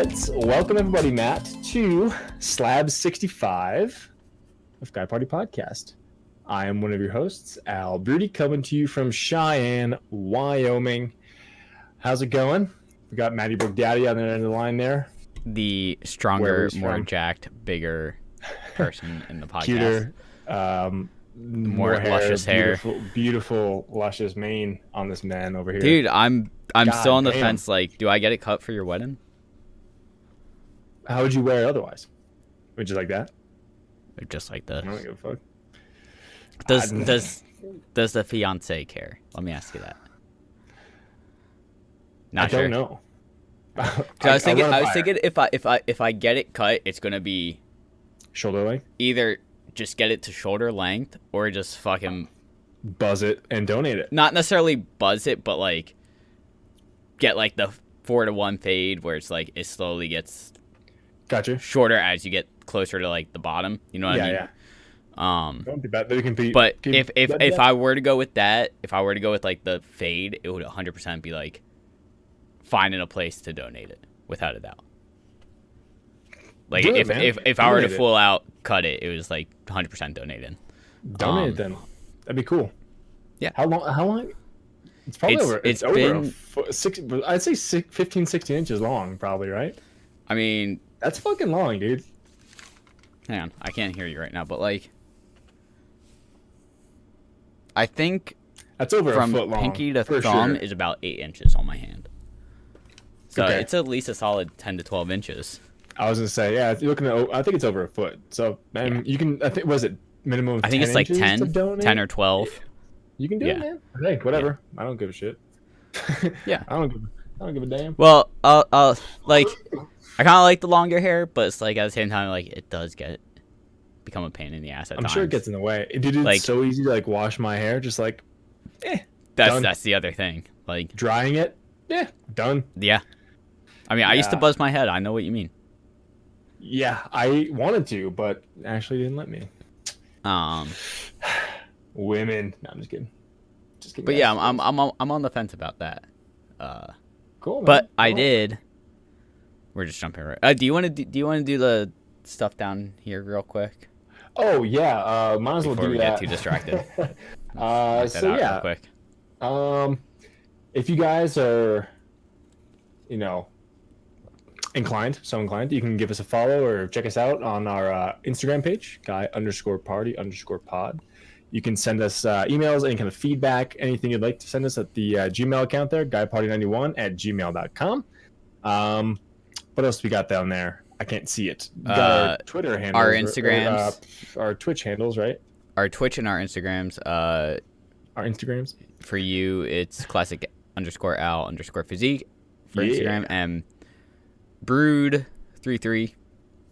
Let's welcome everybody, Matt, to Slab 65 of Guy Party Podcast. I am one of your hosts, Al Broody, coming to you from Cheyenne, Wyoming. How's it going? We got Matty Brook Daddy on the end of the line there. The stronger, more jacked, bigger person in the podcast. Cuter, more hair, luscious hair. Beautiful, luscious mane on this man over here. Dude, I'm still on the fence. Like, do I get it cut for your wedding? How would you wear it otherwise? Would you like that? Or just like this? I don't give a fuck. Does the fiance care? Let me ask you that. I don't know. I was thinking if I get it cut, it's gonna be shoulder length. Either just get it to shoulder length or just fucking buzz it and donate it. Not necessarily buzz it, but like get like the 4-to-1 fade where it's like it slowly gets shorter as you get closer to like the bottom. You know what I mean? Yeah. Don't be bad. They can be. But if I were to go with that, if I were to go with like the fade, it would 100% be like finding a place to donate it without a doubt. Like if I were to full out cut it, it was like 100% donated. Donate it then. That'd be cool. Yeah. How long? It's probably over. It's over a foot, I'd say 15, 16 inches long, probably, right? I mean, that's fucking long, dude. Hang on, I can't hear you right now, but like, I think that's over from a foot long. Pinky to thumb is about 8 inches on my hand. So it's at least a solid 10 to 12 inches. I was gonna say, yeah. You're looking at, I think it's over a foot. So you can. I think was it minimum? Of I think 10 it's like 10 or 12. You can do it, man. Hey, whatever. Yeah. I don't give a shit. Yeah, I don't give a damn. Well, like, I kind of like the longer hair, but it's like at the same time, like it does become a pain in the ass at times. I'm sure it gets in the way. Dude, it's like, so easy to like wash my hair, just like, That's the other thing. Like drying it, done. Yeah. I mean, I used to buzz my head. I know what you mean. Yeah, I wanted to, but Ashley didn't let me. Women. No, I'm just kidding. But yeah, I'm on the fence about that. Cool. Man. But I did. We're just jumping right. Do you want to do the stuff down here real quick? Oh yeah. Might as well do that. Before we get too distracted. So yeah. Real quick. If you guys are, inclined, you can give us a follow or check us out on our Instagram page, guy_party_pod. You can send us emails, any kind of feedback, anything you'd like to send us at the Gmail account there, guyparty91@gmail.com. What else we got down there? I can't see it. We got our Twitter handles. Our Instagrams. Our Twitch handles, right? Our Twitch and our Instagrams. Our Instagrams? For you, it's classic_Al_physique for Instagram, and Brood33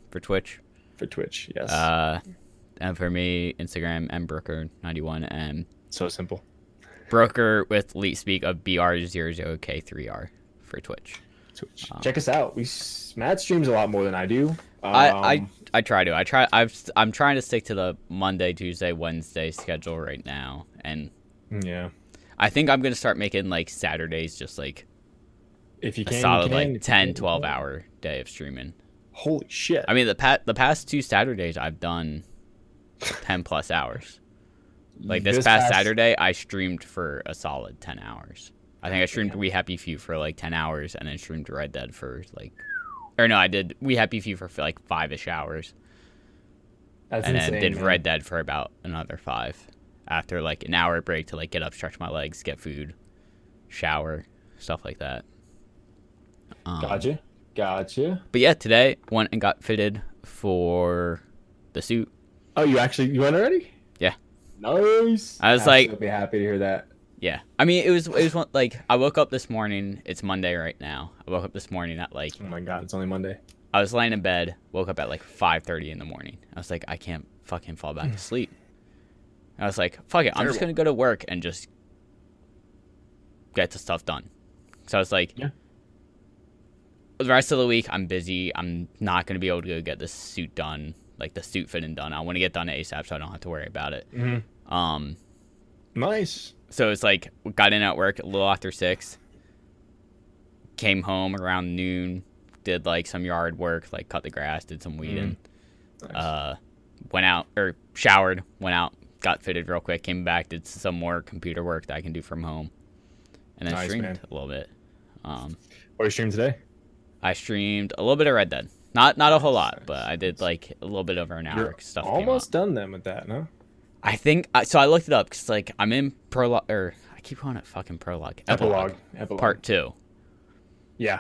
for Twitch. For Twitch, yes. And for me, Instagram, mbroker91, and so simple. Broker with Leet Speak of BR00K3R for Twitch. Check us out. Matt streams a lot more than I do. I try to. I'm trying to stick to the Monday, Tuesday, Wednesday schedule right now, and yeah, I think I'm gonna start making like Saturdays just like if you can, a solid like 10-12 hour day of streaming. Holy shit! I mean the past 2 Saturdays I've done 10 plus hours. Like this past Saturday I streamed for a solid 10 hours. I think I streamed We Happy Few for like 10 hours and then streamed Red Dead for like, or no, I did We Happy Few for like 5-ish hours. That's and insane, then did man. Red Dead for about another 5 after like an hour break to like get up, stretch my legs, get food, shower, stuff like that. Gotcha. But yeah, today went and got fitted for the suit. Oh, you went already? Yeah. Nice. I was like, I'll be happy to hear that. Yeah. I mean, it was like, I woke up this morning. It's Monday right now. I woke up this morning at like, oh my God, it's only Monday. I was laying in bed, woke up at like 5:30 in the morning. I was like, I can't fucking fall back to sleep. I was like, fuck it. I'm just going to go to work and just get the stuff done. So I was like, the rest of the week, I'm busy. I'm not going to be able to go get this suit done, like the suit fitting done. I want to get done ASAP so I don't have to worry about it. Mm-hmm. Nice. So it's like, got in at work a little after 6, came home around noon, did like some yard work, like cut the grass, did some weeding. Nice. Went out or showered, went out, got fitted real quick, came back, did some more computer work that I can do from home, and then streamed a little bit. What are you streaming today? I streamed a little bit of Red Dead. Not a whole lot, but I did like a little bit over an hour. Stuff almost done then with that, no? I think so. I looked it up because like I'm in prologue, or I keep calling it fucking prologue. Epilogue. Part 2. Yeah.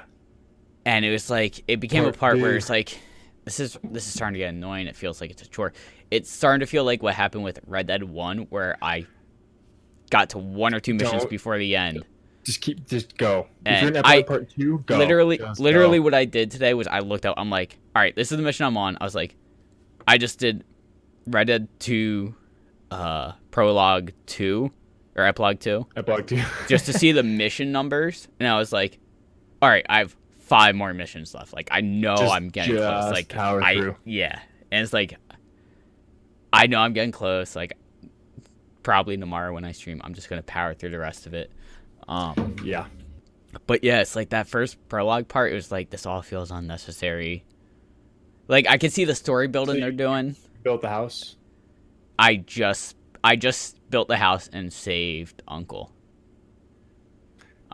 And it was like it became a part where it's like this is starting to get annoying. It feels like it's a chore. It's starting to feel like what happened with Red Dead 1, where I got to 1 or 2 missions before the end. Just go. And if you're in epilogue part 2, go. Literally, what I did today was I looked out. I'm like, all right, this is the mission I'm on. I was like, I just did Red Dead 2, prologue 2, or epilogue 2. Epilogue 2. Just to see the mission numbers, and I was like, all right, I have 5 more missions left. Like I know I'm getting close. Like power through. Yeah, and it's like I know I'm getting close. Like probably tomorrow when I stream, I'm just gonna power through the rest of it. Yeah. But yeah, it's like that first prologue part. It was like this all feels unnecessary. Like I could see the story building they're doing. Built the house. I just built the house and saved Uncle.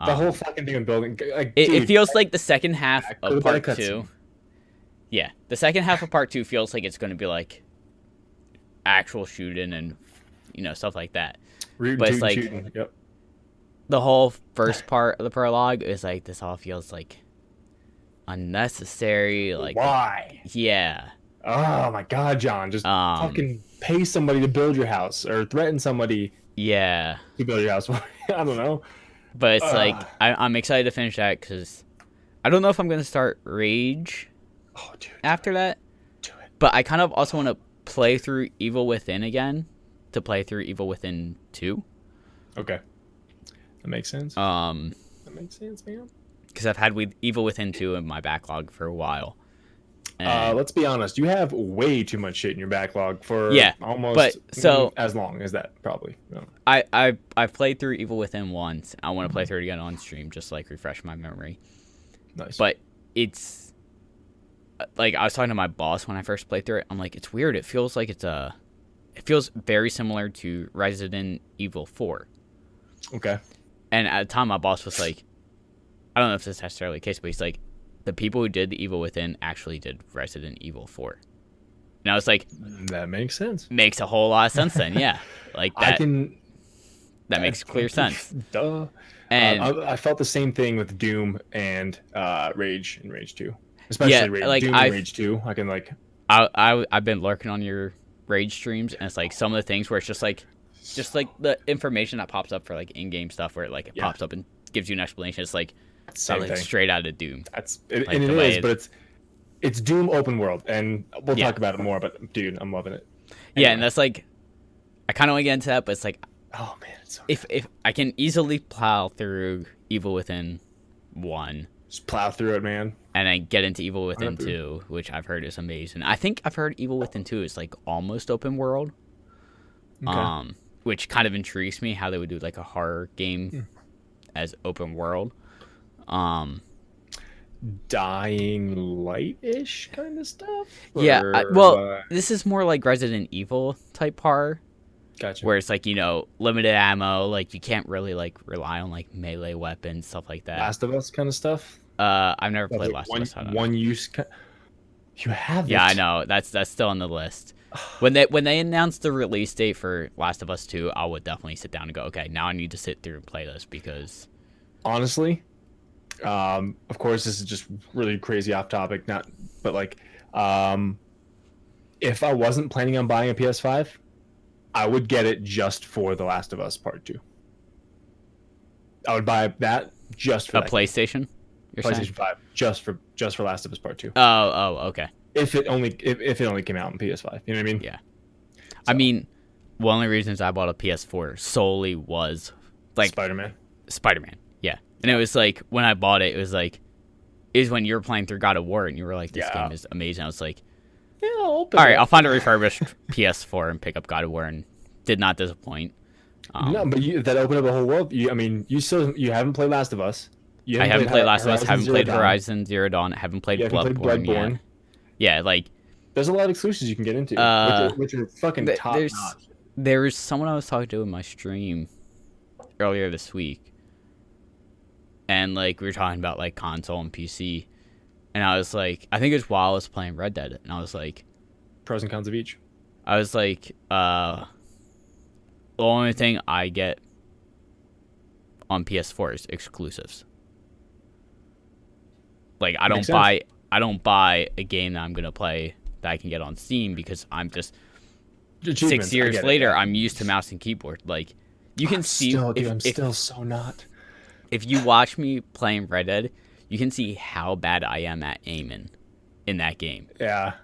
The whole fucking thing of building. Like, it feels like the second half of part 2. Yeah, the second half of part 2 feels like it's going to be like actual shooting and stuff like that. But it's like yep. The whole first part of the prologue is like this all feels like unnecessary. Like why? Yeah. Oh my God, John! Just fucking pay somebody to build your house or threaten somebody. Yeah. To build your house. I don't know. But it's like I'm excited to finish that because I don't know if I'm gonna start Rage. Oh, dude. After that. Do it. But I kind of also want to play through Evil Within again to play through Evil Within 2. Okay. That makes sense. That makes sense, man. Because I've had Evil Within 2 in my backlog for a while. Let's be honest. You have way too much shit in your backlog for almost as long as that, probably. No. I've played through Evil Within once. I want to play through it again on stream, just like refresh my memory. Nice. But it's like I was talking to my boss when I first played through it. I'm like, it's weird. It feels like it feels very similar to Resident Evil 4. Okay. And at the time, my boss was like, I don't know if this is necessarily the case, but he's like, the people who did the Evil Within actually did Resident Evil 4. And I was like, that makes sense. Makes a whole lot of sense then, yeah. Like that. That makes clear sense. Duh. And I felt the same thing with Doom and Rage and Rage 2. Especially Doom and Rage 2. I can like. I've been lurking on your Rage streams, and it's like some of the things where it's just like the information that pops up for like in-game stuff where it like pops up and gives you an explanation. It's like straight out of Doom. But it's Doom open world, and we'll talk about it more. But dude, I'm loving it. Anyway. Yeah, and that's like I kind of want to get into that, but it's like, oh man, it's so if I can easily plow through Evil Within 1, just plow through it, man, and then get into Evil Within 2, which I've heard is amazing. I think I've heard Evil Within 2 is like almost open world. Okay. Which kind of intrigues me how they would do like a horror game as open world. Dying Light-ish kind of stuff? Yeah, this is more like Resident Evil type horror. Gotcha. Where it's like, limited ammo, like you can't really like rely on like melee weapons, stuff like that. Last of Us kind of stuff? I've never played Last of Us. One use. You have it. Yeah, I know. That's still on the list. When they announced the release date for Last of Us 2, I would definitely sit down and go, okay, now I need to sit through and play this because honestly, of course this is just really crazy off topic, but like if I wasn't planning on buying a PS5, I would get it just for The Last of Us Part 2. I would buy that just for a PlayStation? PlayStation 5 just for Last of Us Part 2. Oh, okay. If it only came out on PS5, you know what I mean? Yeah. So. I mean, one of the reasons I bought a PS4 solely was like Spider-Man, yeah. And it was like when I bought it, it was when you were playing through God of War and you were like, this game is amazing. I was like, yeah, all right, I'll find a refurbished PS4 and pick up God of War, and did not disappoint. No, but that opened up a whole world. You haven't played Last of Us. You I haven't played Last of Us. Horizon Haven't Zero played Dawn. Horizon Zero Dawn. Haven't played You haven't Bloodborne, played Bloodborne. yet. Yeah, like There's a lot of exclusives you can get into, which are fucking top notch. There was someone I was talking to in my stream earlier this week, and like we were talking about like console and PC, and I was like, I think it was while I was playing Red Dead, and I was like, Pros and cons of each. I was like, the only thing I get on PS4 is exclusives. Like I don't buy a game that I'm gonna play that I can get on Steam because I'm just 6 years later I'm used to mouse and keyboard. Like you can see I'm still so not. If you watch me playing Red Dead, you can see how bad I am at aiming in that game. Yeah.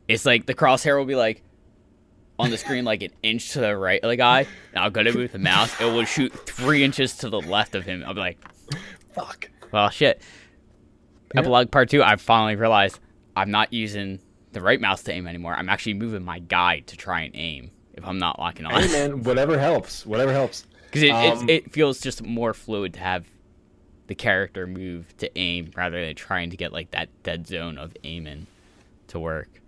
It's like the crosshair will be like on the screen like an inch to the right of the guy, and I'll go to move the mouse, it will shoot 3 inches to the left of him. I'll be like, fuck. Well, shit. Yeah. Epilogue Part 2, I finally realized I'm not using the right mouse to aim anymore. I'm actually moving my guide to try and aim if I'm not locking on. Hey, man, whatever helps. Because it feels just more fluid to have the character move to aim rather than trying to get like that dead zone of aiming to work.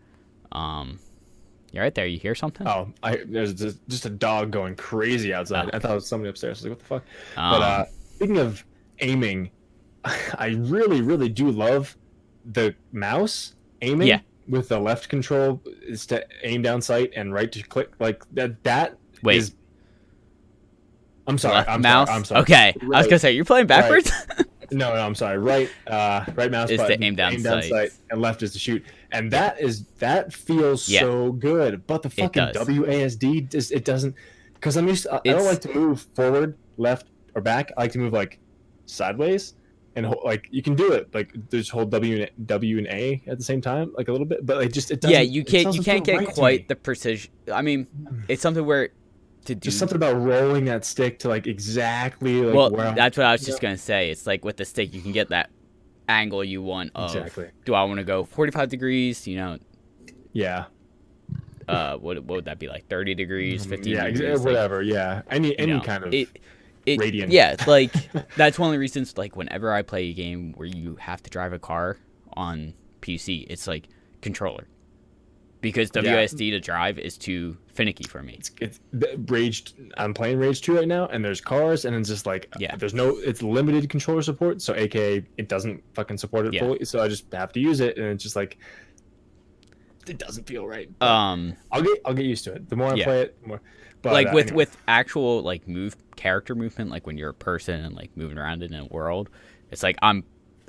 You're right there. You hear something? Oh, there's just a dog going crazy outside. I thought it was somebody upstairs. I was like, what the fuck? But speaking of aiming, I really, really do love the mouse aiming. Yeah. With the left control is to aim down sight and right to click. Like that. Wait. Is... I'm sorry. I'm sorry. Okay. Right. I was gonna say you're playing backwards. Right. No, I'm sorry. Right mouse is button to aim down sight, and left is to shoot. And that feels so good. But the fucking WASD it doesn't, because I'm used to, I don't like to move forward, left, or back. I like to move like sideways, and like you can do it. Like just hold W and A at the same time, like a little bit. But like just it doesn't. Yeah, you can't get right quite the precision. I mean, it's something where. Just something about rolling that stick to like exactly like well, that's what I was just gonna say. It's like with the stick, you can get that angle you want of. Exactly. Do I want to go 45 degrees? Yeah. What would that be like? 30 degrees, 15 degrees? Yeah, whatever. Like, yeah, any kind of radiant. Yeah, like that's one of the reasons. Like whenever I play a game where you have to drive a car on PC, it's like controller. Because WASD to drive is too finicky for me. It's Rage. I'm playing Rage 2 right now, and there's cars, and it's just like it's limited controller support, so AKA it doesn't fucking support it fully. So I just have to use it, and it's just like it doesn't feel right. I'll get used to it. The more I play it, the more. But, like with actual like character movement, like when you're a person and like moving around in a world, it's like I'm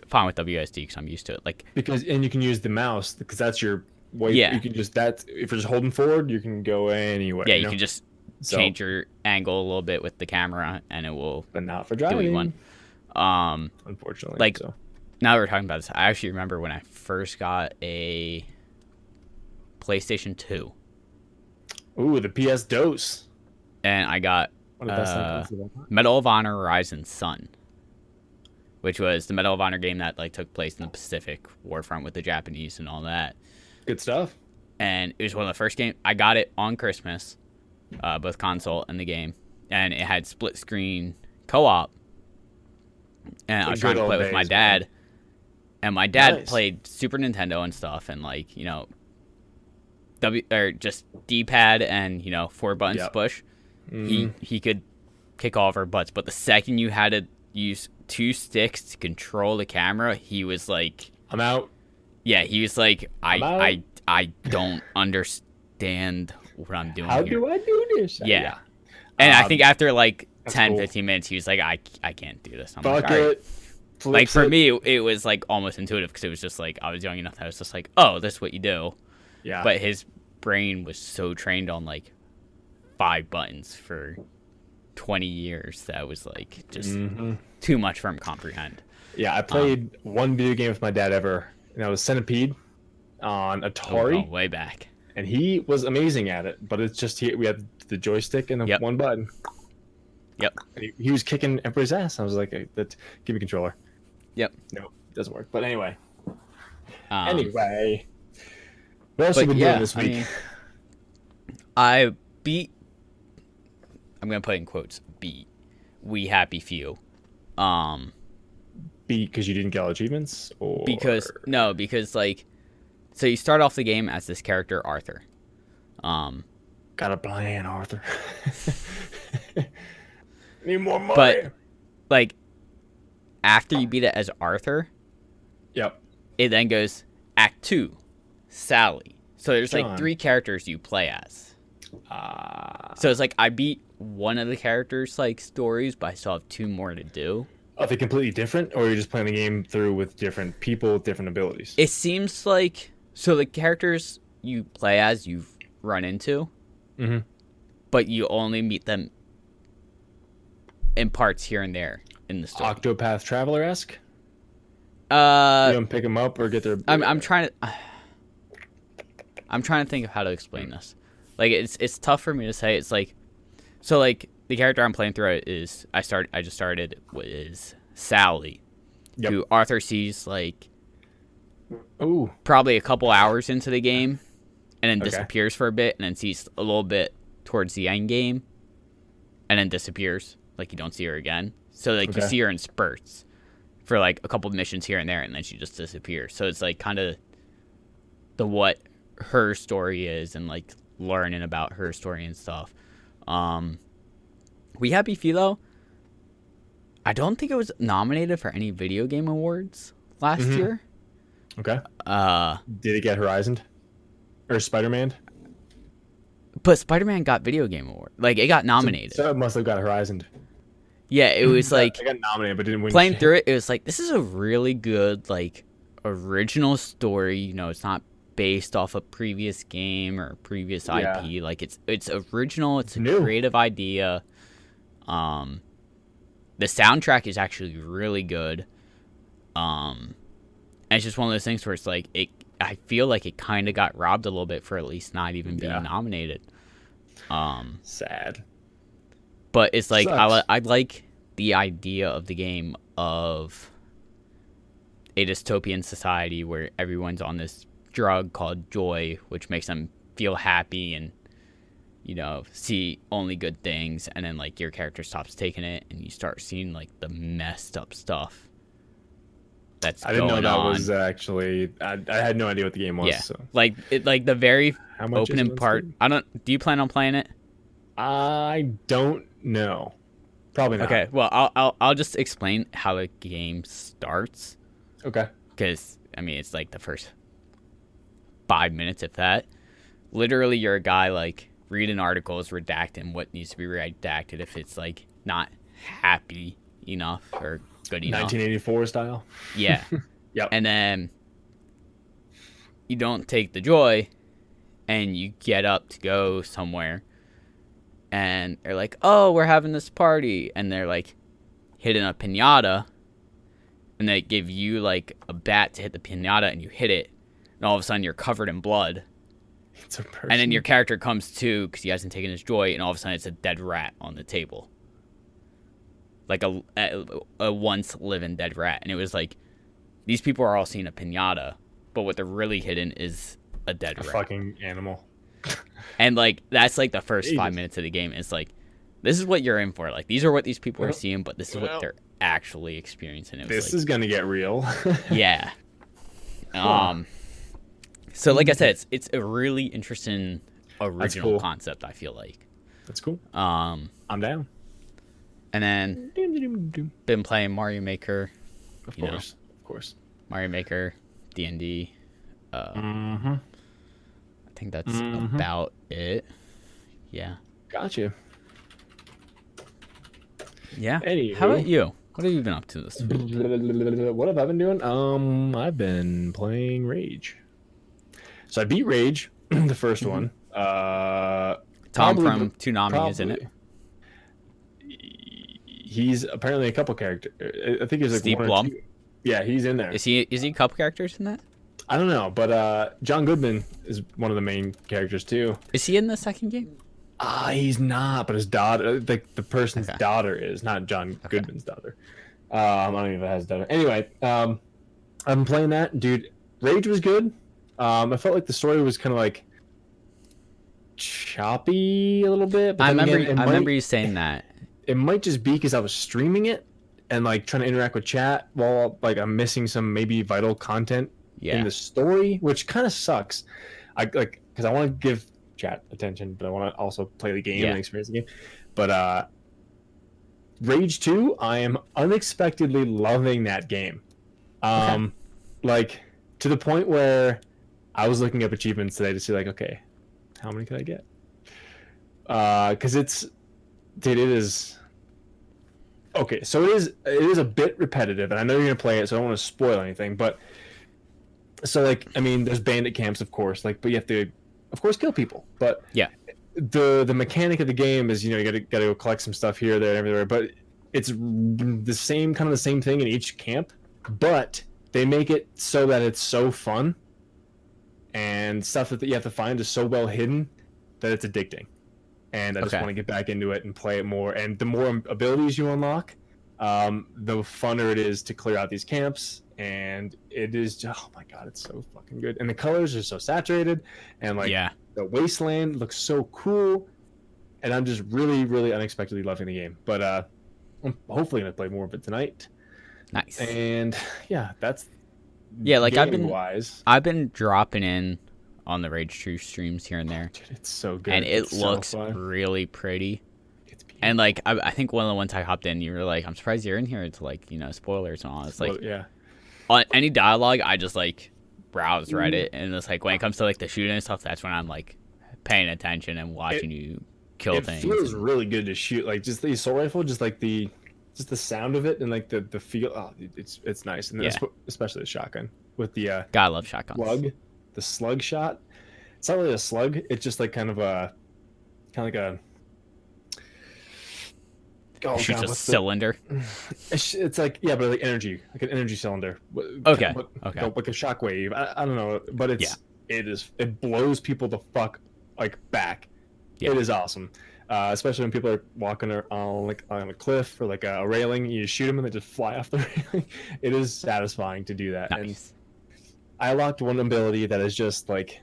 fine with WASD because I'm used to it. Like and you can use the mouse because that's your. You can just if you're just holding forward, you can go anywhere. Yeah, you can just change your angle a little bit with the camera, and it will. But not for driving. Unfortunately, like now that we're talking about this, I actually remember when I first got a PlayStation 2. Ooh, the PS DOS. And I got Medal of Honor: Horizon Sun, which was the Medal of Honor game that like took place in the Pacific Warfront with the Japanese and all that. Good stuff. And it was one of the first games. I got it on Christmas, both console and the game. And it had split screen co-op. And I was trying to play with my dad. And my dad played Super Nintendo and stuff. And like, just D-pad and, 4 buttons to push. He could kick all of our butts. But the second you had to use 2 sticks to control the camera, he was like... I'm out. Yeah, he was like, I don't understand what I'm doing How here. do I do this? Yeah. And I think after like 10, 15 minutes, he was like, I can't do this. I'm Fuck like, it. Right. Like for me, it was like almost intuitive because it was just like, I was young enough that I was just like, oh, that's what you do. Yeah. But his brain was so trained on like 5 buttons for 20 years that was like just too much for him to comprehend. Yeah, I played one video game with my dad ever. And that was Centipede on Atari. Way back. And he was amazing at it, but it's just we had the joystick and the one button. Yep. He was kicking everybody's ass. I was like, hey, give me a controller. Yep. No, it doesn't work. But anyway. What else have we been doing this week? I beat. I'm gonna put in quotes. Beat. We Happy Few. beat because you didn't get all achievements, or because like, so you start off the game as this character Arthur. Got a plan, Arthur. Need more money. But like, after you beat it as Arthur, yep, it then goes Act 2, Sally. So there's John. like 3 characters you play as. So it's like I beat one of the characters' like stories, but I still have 2 more to do. Are they completely different, or are you just playing the game through with different people with different abilities? It seems like, so the characters you play as, you've run into, but you only meet them in parts here and there in the story. Octopath Traveler-esque? You don't pick them up or get their... I'm trying to think of how to explain this. Like, it's tough for me to say. It's like, so like the character I'm playing through is I just started is Sally, who Arthur sees like probably a couple hours into the game, and then disappears for a bit, and then sees a little bit towards the end game, and then disappears. Like, you don't see her again. So like you see her in spurts for like a couple of missions here and there, and then she just disappears. So it's like kind of the what her story is, and like learning about her story and stuff. We Happy Philo, I don't think it was nominated for any video game awards last year. Okay. Did it get Horizon or Spider-Man? But Spider-Man got video game award. Like, it got nominated. So it must have got Horizon. Yeah, it was like I got nominated but didn't win. Playing through it, it was like, this is a really good like original story. You know, it's not based off a previous game or previous IP. Like, it's original. It's a creative idea. The soundtrack is actually really good. And it's just one of those things where it's like I feel like it kind of got robbed a little bit for at least not even being nominated. Sad. But it's like I like the idea of the game of a dystopian society where everyone's on this drug called joy, which makes them feel happy and, you know, see only good things, and then like your character stops taking it and you start seeing like the messed up stuff that's going on. I didn't know that was actually I had no idea what the game was. Yeah. So. Like the very opening part. Do you plan on playing it? I don't know. Probably not. Okay, well, I'll just explain how the game starts. Okay. Because I mean, it's like the first 5 minutes, if that. Literally, you're a guy like reading articles, redacting what needs to be redacted if it's like not happy enough or good enough. 1984 style. Yeah. Yep. And then you don't take the joy, and you get up to go somewhere, and they're like, "Oh, we're having this party," and they're like hitting a piñata, and they give you like a bat to hit the piñata, and you hit it, and all of a sudden you're covered in blood. It's a person. And then your character comes to because he hasn't taken his joy, and all of a sudden it's a dead rat on the table, like a once living dead rat. And it was like, these people are all seeing a piñata, but what they're really hitting is a dead rat. Fucking animal. And like that's like the first 5 minutes of the game. It's like, this is what you're in for. Like, these are what these people are seeing, but this is what they're actually experiencing. This is gonna get real. Yeah. So like I said, it's a really interesting original concept, I feel like. That's cool. I'm down. And then been playing Mario Maker. Of course. Mario Maker, D&D. I I think that's about it. Yeah. Gotcha. Yeah. Anywho. How about you? What have you been up to this week? What have I been doing? I've been playing Rage. So I beat Rage, the first one. Tom from Toonami, isn't it? He's apparently a couple characters. I think he's like Steve one Blum? or two. Yeah, he's in there. Is he a couple characters in that? I don't know, but John Goodman is one of the main characters too. Is he in the second game? He's not, but his daughter, the person's daughter is, not John Goodman's daughter. I don't even know if it has a daughter. Anyway, I'm playing that. Dude, Rage was good. I felt like the story was kind of like choppy a little bit. But I remember you saying that. It might just be because I was streaming it, and like trying to interact with chat while like I'm missing some maybe vital content in the story, which kind of sucks. I like because I want to give chat attention, but I want to also play the game and experience the game. But Rage 2, I am unexpectedly loving that game. Like to the point where I was looking up achievements today to see like, okay, how many can I get? Because it is okay. So it is a bit repetitive, and I know you're gonna play it, so I don't want to spoil anything. But so like, I mean, there's bandit camps, of course, like, but you have to, of course, kill people. But the mechanic of the game is, you gotta go collect some stuff here, there, and everywhere. But it's the same thing in each camp, but they make it so that it's so fun, and stuff that you have to find is so well hidden that it's addicting. And I just want to get back into it and play it more. And the more abilities you unlock, the funner it is to clear out these camps. And it is just, oh my god, it's so fucking good. And the colors are so saturated, and like the wasteland looks so cool. And I'm just really, really unexpectedly loving the game. But I'm hopefully gonna play more of it tonight. Nice. And that's like wise. I've been dropping in on the Rage 2 streams here and there. Dude, it's so good. And it looks really pretty. And like I think one of the ones I hopped in, you were like, I'm surprised you're in here. It's like, spoilers and all. It's like on any dialogue, I just like browse Reddit, and it's like when it comes to like the shooting and stuff, that's when I'm like paying attention and watching you kill things. It feels really good to shoot, like just the assault rifle, just the sound of it and like the feel. Oh, it's nice, and especially the shotgun with the God, I love shotguns. The slug shot. It's not really a slug. It's just like kind of like a. Oh, shoots a cylinder. It's like but like energy, like an energy cylinder. Okay. Like a shockwave. I don't know, but it blows people the fuck like back. It is awesome, especially when people are walking on a cliff or like a railing. You shoot them and they just fly off the railing. It is satisfying to do that. Nice. And I unlocked one ability that is just like,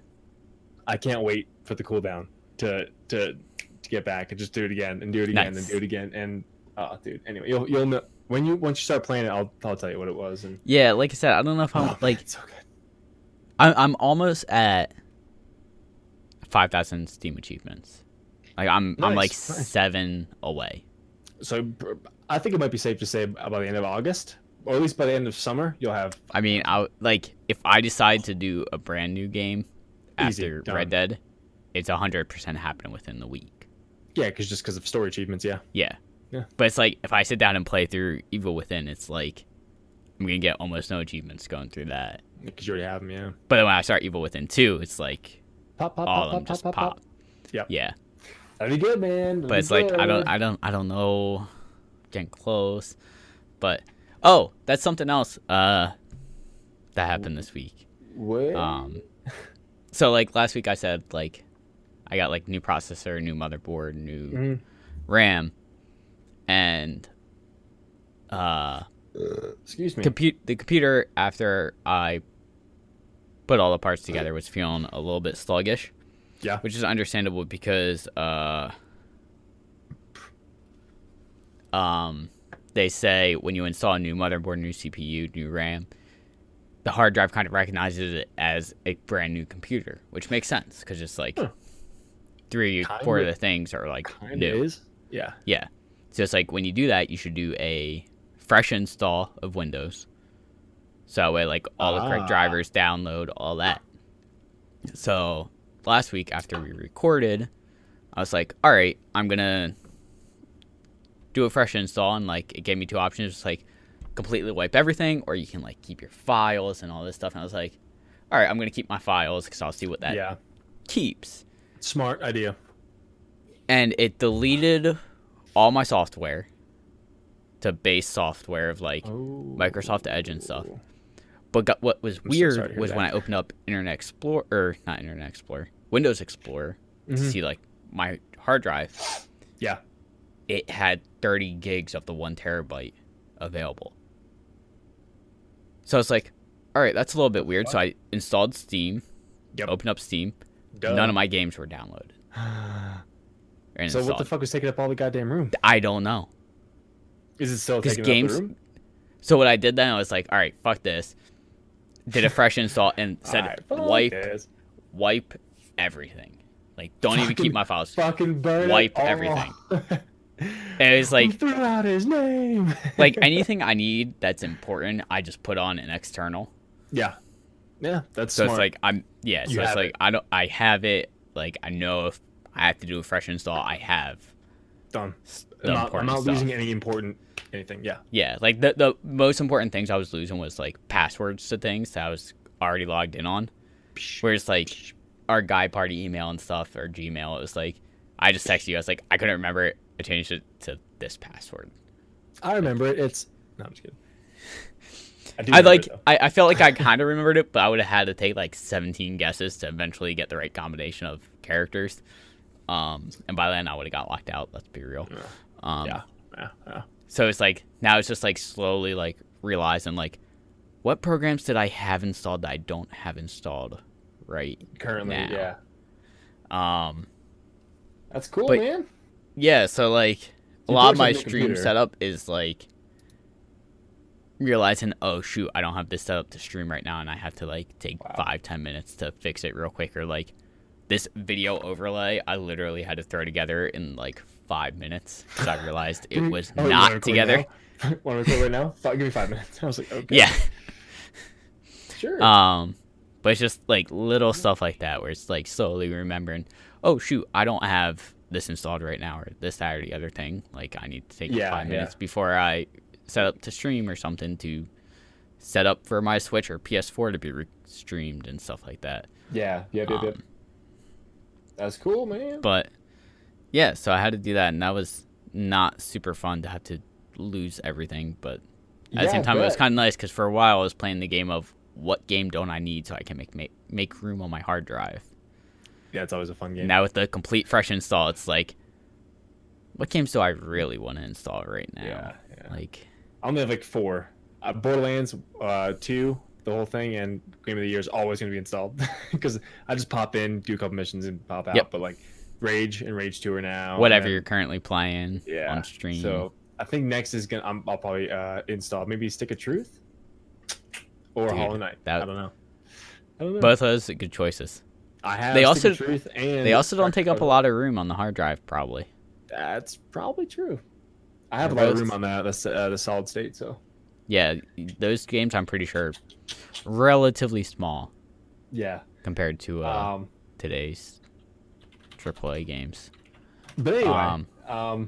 I can't wait for the cooldown to get back and just do it again and do it again and do it again. And dude, anyway, you'll know once you start playing it. I'll tell you what it was. And like I said, I don't know if I'm like, it's so good. I'm almost at 5,000 Steam achievements. Like I'm like 7 away. So I think it might be safe to say by the end of August, or at least by the end of summer, you'll have. I mean, if I decide to do a brand new game after Red Dead, it's 100% happening within the week. Yeah, because of story achievements. Yeah. But it's like if I sit down and play through Evil Within, it's like I'm gonna get almost no achievements going through that. Because you already have them, yeah. But then when I start Evil Within 2, it's like pop. Yeah. That'd be good, man. But it's like I don't know, getting close. But that's something else that happened this week. What? So like last week I said like I got like new processor, new motherboard, new RAM, and excuse me. The computer, after I put all the parts together, was feeling a little bit sluggish. Yeah, which is understandable because they say when you install a new motherboard, new CPU, new RAM, the hard drive kind of recognizes it as a brand new computer, which makes sense because it's like 3 or 4 of the things are like new. Is? Yeah. So it's like when you do that, you should do a fresh install of Windows. So that way, like all the correct drivers download, all that. So last week after we recorded, I was like, all right, I'm going to do a fresh install. And like it gave me 2 options. It's like completely wipe everything, or you can like keep your files and all this stuff. And I was like, all right, I'm going to keep my files because I'll see what that keeps. Smart idea. And it deleted all my software to base software of like Microsoft Edge and stuff. But what was weird was when I opened up Windows Explorer to see like my hard drive. Yeah. It had 30 gigs of the 1 terabyte available. So it's like, all right, that's a little bit weird. So I installed Steam, opened up Steam. None of my games were downloaded. So what the fuck was taking up all the goddamn room? I don't know. Is it still Because taking up the games. room? So what I did then, I was like, all right, fuck this. Did a fresh install and said Alright, fuck this. wipe everything. Like, don't even keep my files. Fucking burn Wipe it all. everything. And it's like, Who threw out his name? like anything I need that's important, I just put on an external. Yeah, that's So smart. it's like so it's like I have it. Like, I know if I have to do a fresh install, I have done. the I'm important not stuff. losing any important anything. Yeah. Yeah, like the most important things I was losing was like passwords to things that I was already logged in on. Whereas like our guy party email and stuff or Gmail, it was like I just texted you. I was like, I couldn't remember it. I changed it to this password. I remember it. It's no, I'm just kidding. I felt like I kind of remembered it, but I would have had to take like 17 guesses to eventually get the right combination of characters. And by then I would have got locked out. Let's be real. Yeah. So it's like now it's just like slowly like realizing like what programs did I have installed that I don't have installed right Currently, now. yeah. That's cool, but- man. Yeah, so like a You lot of fortunately my have a stream computer. setup is like realizing, oh shoot, I don't have this set up to stream right now, and I have to like take 5-10 minutes to fix it real quick, or like this video overlay I literally had to throw together in like 5 minutes because I realized it was Oh, you wanna not record together. now? Want to record right now? Give me 5 minutes. I was like, okay. Yeah. Sure. But it's just like little stuff like that where it's like slowly remembering, oh shoot, I don't have this installed right now, or this, that, or the other thing. Like I need to take 5 minutes before I set up to stream or something to set up for my Switch or PS4 to be streamed and stuff like that. Yeah. Yep. That's cool, man. But yeah, so I had to do that, and that was not super fun to have to lose everything. But at the same time, it was kind of nice because for a while I was playing the game of what game don't I need so I can make room on my hard drive. Yeah, it's always a fun game. Now with the complete fresh install, it's like, what games do I really want to install right now? Yeah. Like, I only have like 4. Borderlands 2, the whole thing, and Game of the Year is always going to be installed because I just pop in, do a couple missions, and pop out. Yep. But like Rage and Rage 2 are now. whatever you're currently playing yeah, on stream. So I think next is I'll probably install maybe Stick of Truth or Dude, Hollow Knight. I don't know. Both of those are good choices. I have They Stick also of Truth, and they also don't take up a lot of room on the hard drive, probably. That's probably true. I have a They're lot of both- room on the solid state, so Yeah, those games I'm pretty sure relatively small yeah. compared to today's AAA games. But anyway,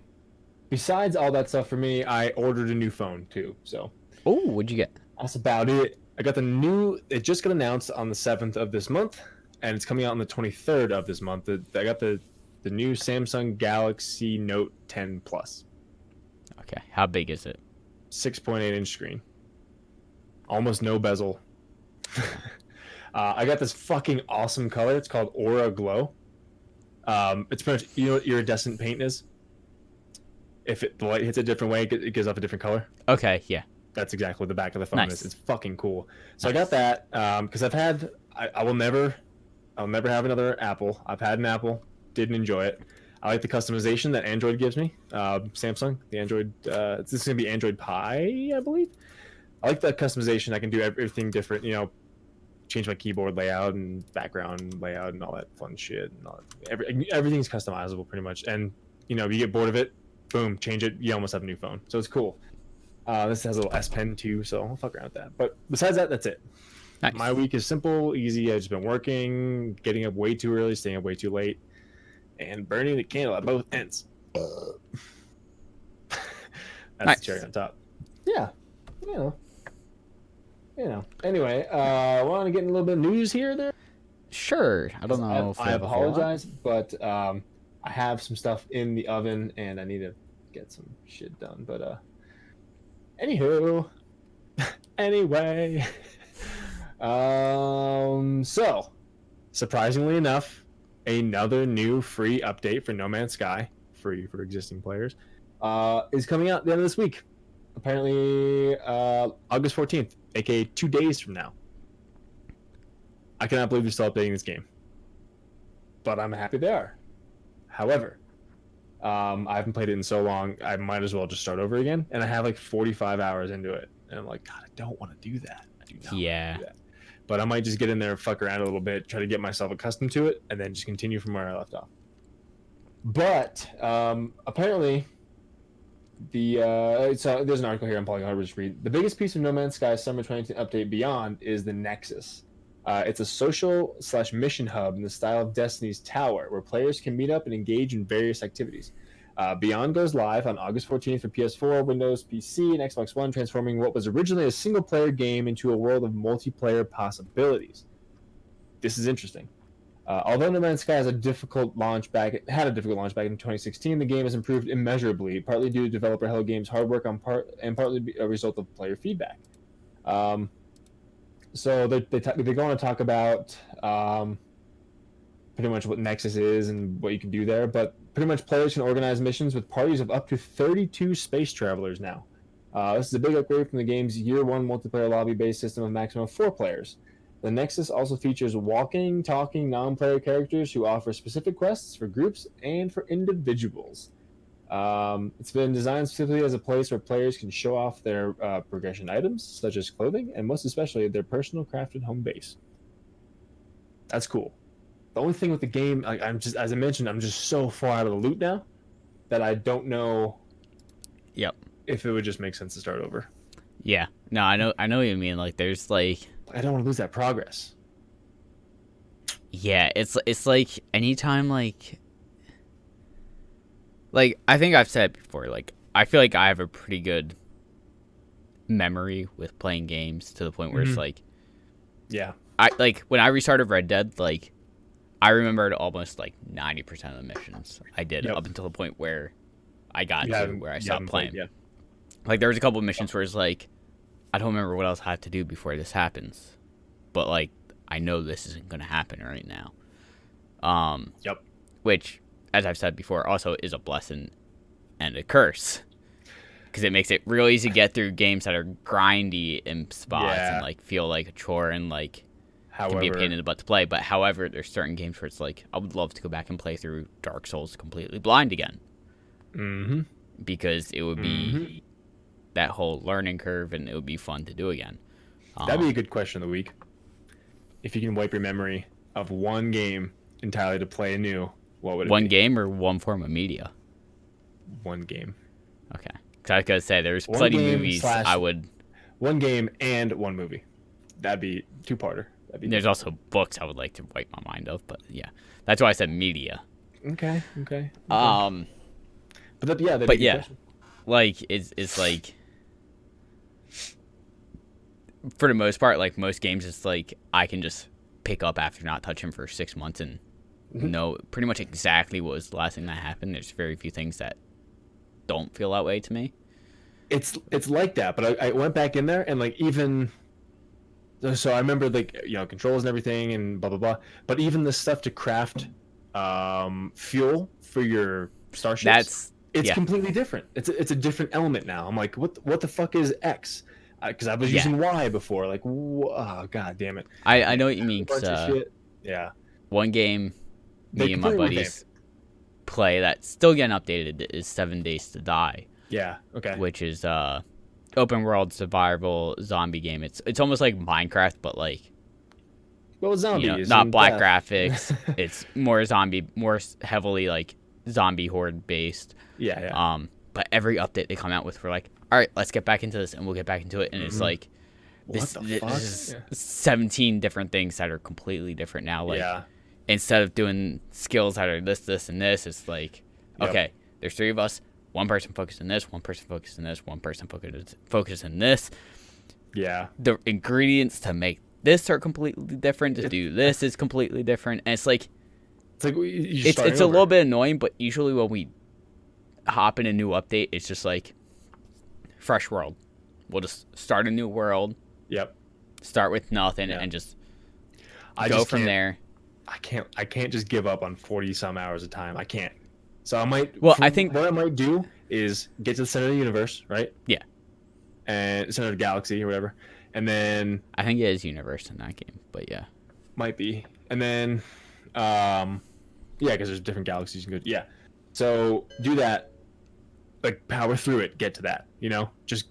besides all that stuff for me, I ordered a new phone too. So Oh, what'd you get? that's about it. I got it just got announced on the 7th of this month, and it's coming out on the 23rd of this month. I got the new Samsung Galaxy Note 10 Plus. Okay, how big is it? 6.8-inch screen. Almost no bezel. I got this fucking awesome color. It's called Aura Glow. It's pretty much, you know what iridescent paint is? If the light hits a different way, it gives off a different color. Okay, yeah. That's exactly what the back of the phone Nice. is. It's fucking cool. So I got that because I'll never have another Apple. I've had an Apple, didn't enjoy it. I like the customization that Android gives me. Samsung, the Android. This is gonna be Android Pie, I believe. I like the customization. I can do everything different. You know, change my keyboard layout and background layout and all that fun shit. And all that. Everything's customizable pretty much. And you know, if you get bored of it, boom, change it. You almost have a new phone. So it's cool. This has a little S Pen too, so I'll fuck around with that. But besides that, that's it. Nice. My week is simple, easy. I've just been working, getting up way too early, staying up way too late, and burning the candle at both ends. That's Nice. the cherry on top. Yeah, you know. Anyway, want to get in a little bit of news here, there. Sure. I don't know. if we I have a whole lot. apologize, but I have some stuff in the oven, and I need to get some shit done. But anywho, anyway, so surprisingly enough, another new free update for No Man's Sky, free for existing players, is coming out at the end of this week. Apparently, August 14th, aka 2 days from now. I cannot believe they're still updating this game, but I'm happy they are. However, I haven't played it in so long. I might as well just start over again. And I have like 45 hours into it, and I'm like, God, I don't want to do that. I do not want to do that. But I might just get in there, fuck around a little bit, try to get myself accustomed to it, and then just continue from where I left off. But apparently, so there's an article here on Polygon. I'll just read. The biggest piece of No Man's Sky Summer 2019 update Beyond is the Nexus. It's a social/mission hub in the style of Destiny's Tower, where players can meet up and engage in various activities. Beyond goes live on August 14th for PS4, Windows, PC, and Xbox One, transforming what was originally a single-player game into a world of multiplayer possibilities. This is interesting. Although No Man's Sky had a difficult launch back in 2016, the game has improved immeasurably, partly due to developer Hello Games' hard work and partly a result of player feedback. So they go on to talk about pretty much what Nexus is and what you can do there, but pretty much players can organize missions with parties of up to 32 space travelers now. This is a big upgrade from the game's year one multiplayer lobby-based system of maximum of 4 players. The Nexus also features walking, talking, non-player characters who offer specific quests for groups and for individuals. It's been designed specifically as a place where players can show off their progression items, such as clothing, and most especially their personal crafted home base. That's cool. The only thing with the game, like as I mentioned, I'm just so far out of the loop now that I don't know. Yep. If it would just make sense to start over. Yeah. No, I know what you mean. Like, there's like, I don't want to lose that progress. Yeah, it's like anytime like I think I've said it before, like I feel like I have a pretty good memory with playing games to the point where it's like, yeah, I like when I restarted Red Dead, like I remembered almost like 90% of the missions I did up until the point where I got to where I stopped playing. Yeah. Like there was a couple of missions where it's like, I don't remember what else I have to do before this happens, but like I know this isn't going to happen right now. Which, as I've said before, also is a blessing and a curse, because it makes it real easy to get through games that are grindy in spots and like feel like a chore and like can be a pain in the butt to play. But however, there's certain games where it's like I would love to go back and play through Dark Souls completely blind again, because it would be that whole learning curve and it would be fun to do again. That'd be a good question of the week. If you can wipe your memory of one game entirely to play anew, what would it be? One game or one form of media? One game. Okay. Because I was going to say, there's plenty of movies I would... One game and one movie. That'd be two-parter. There's also books I would like to wipe my mind of, but yeah. That's why I said media. Okay. But yeah, like, it's like... For the most part, like most games, it's like I can just pick up after not touching for 6 months and know pretty much exactly what was the last thing that happened. There's very few things that don't feel that way to me. It's like that, but I went back in there and like even so I remember like controls and everything and blah blah blah. But even the stuff to craft fuel for your starships, it's completely different. It's a different element now. I'm like, what the fuck is X? Because I was using Y before. Like, oh, god damn it. I know what you mean. One game me and my buddies play that's still getting updated is 7 Days to Die. Yeah, okay. Which is open world survival zombie game. It's almost like Minecraft, but like... Well, zombies. Not black graphics. It's more heavily like zombie horde based. Yeah. But every update they come out with, we're like, all right, let's get back into this, and we'll get back into it. And it's like, this is 17 different things that are completely different now. Like, instead of doing skills that are this, and this, it's like, okay, there's 3 of us. One person focused on this, one person focused on this, one person focused on this. Yeah. The ingredients to make this are completely different. To do this is completely different. And it's like it's a little bit annoying, but usually when we hop in a new update, it's just like fresh world. We'll just start a new world. Yep. Start with nothing and just go from there. I can't just give up on 40 some hours of time. I can't. So I might. Well, I think what I might do is get to the center of the universe, right? Yeah. And center of the galaxy or whatever, and then I think it is universe in that game, but yeah, might be. And then, because there's different galaxies you can go. Yeah. So do that, like power through it, get to that. Just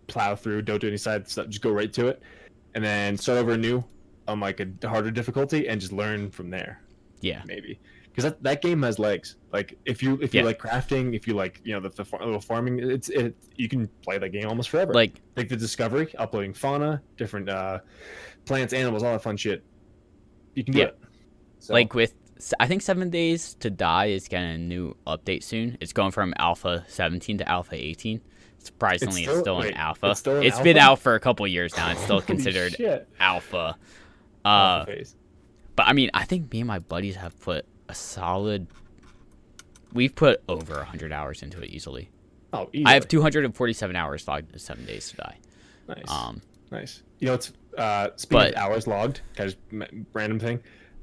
plow through. Don't do any side stuff. Just go right to it, and then start over anew on like a harder difficulty, and just learn from there. Yeah. Maybe because that game has legs. Like if you like crafting, if you like the little farming, you can play that game almost forever. Like the discovery, uploading fauna, different plants, animals, all that fun shit. You can do it. So. Like with, I think 7 Days to Die is getting a new update soon. It's going from Alpha 17 to Alpha 18. Surprisingly, it's still in Alpha. It's been out for a couple years now. It's still considered Alpha. Alpha phase. But I mean, I think me and my buddies have put a solid. We've put over 100 hours into it easily. Oh, easily. I have 247 hours logged in 7 Days to Die. Nice. Nice. It's speaking of hours logged, kind of random thing.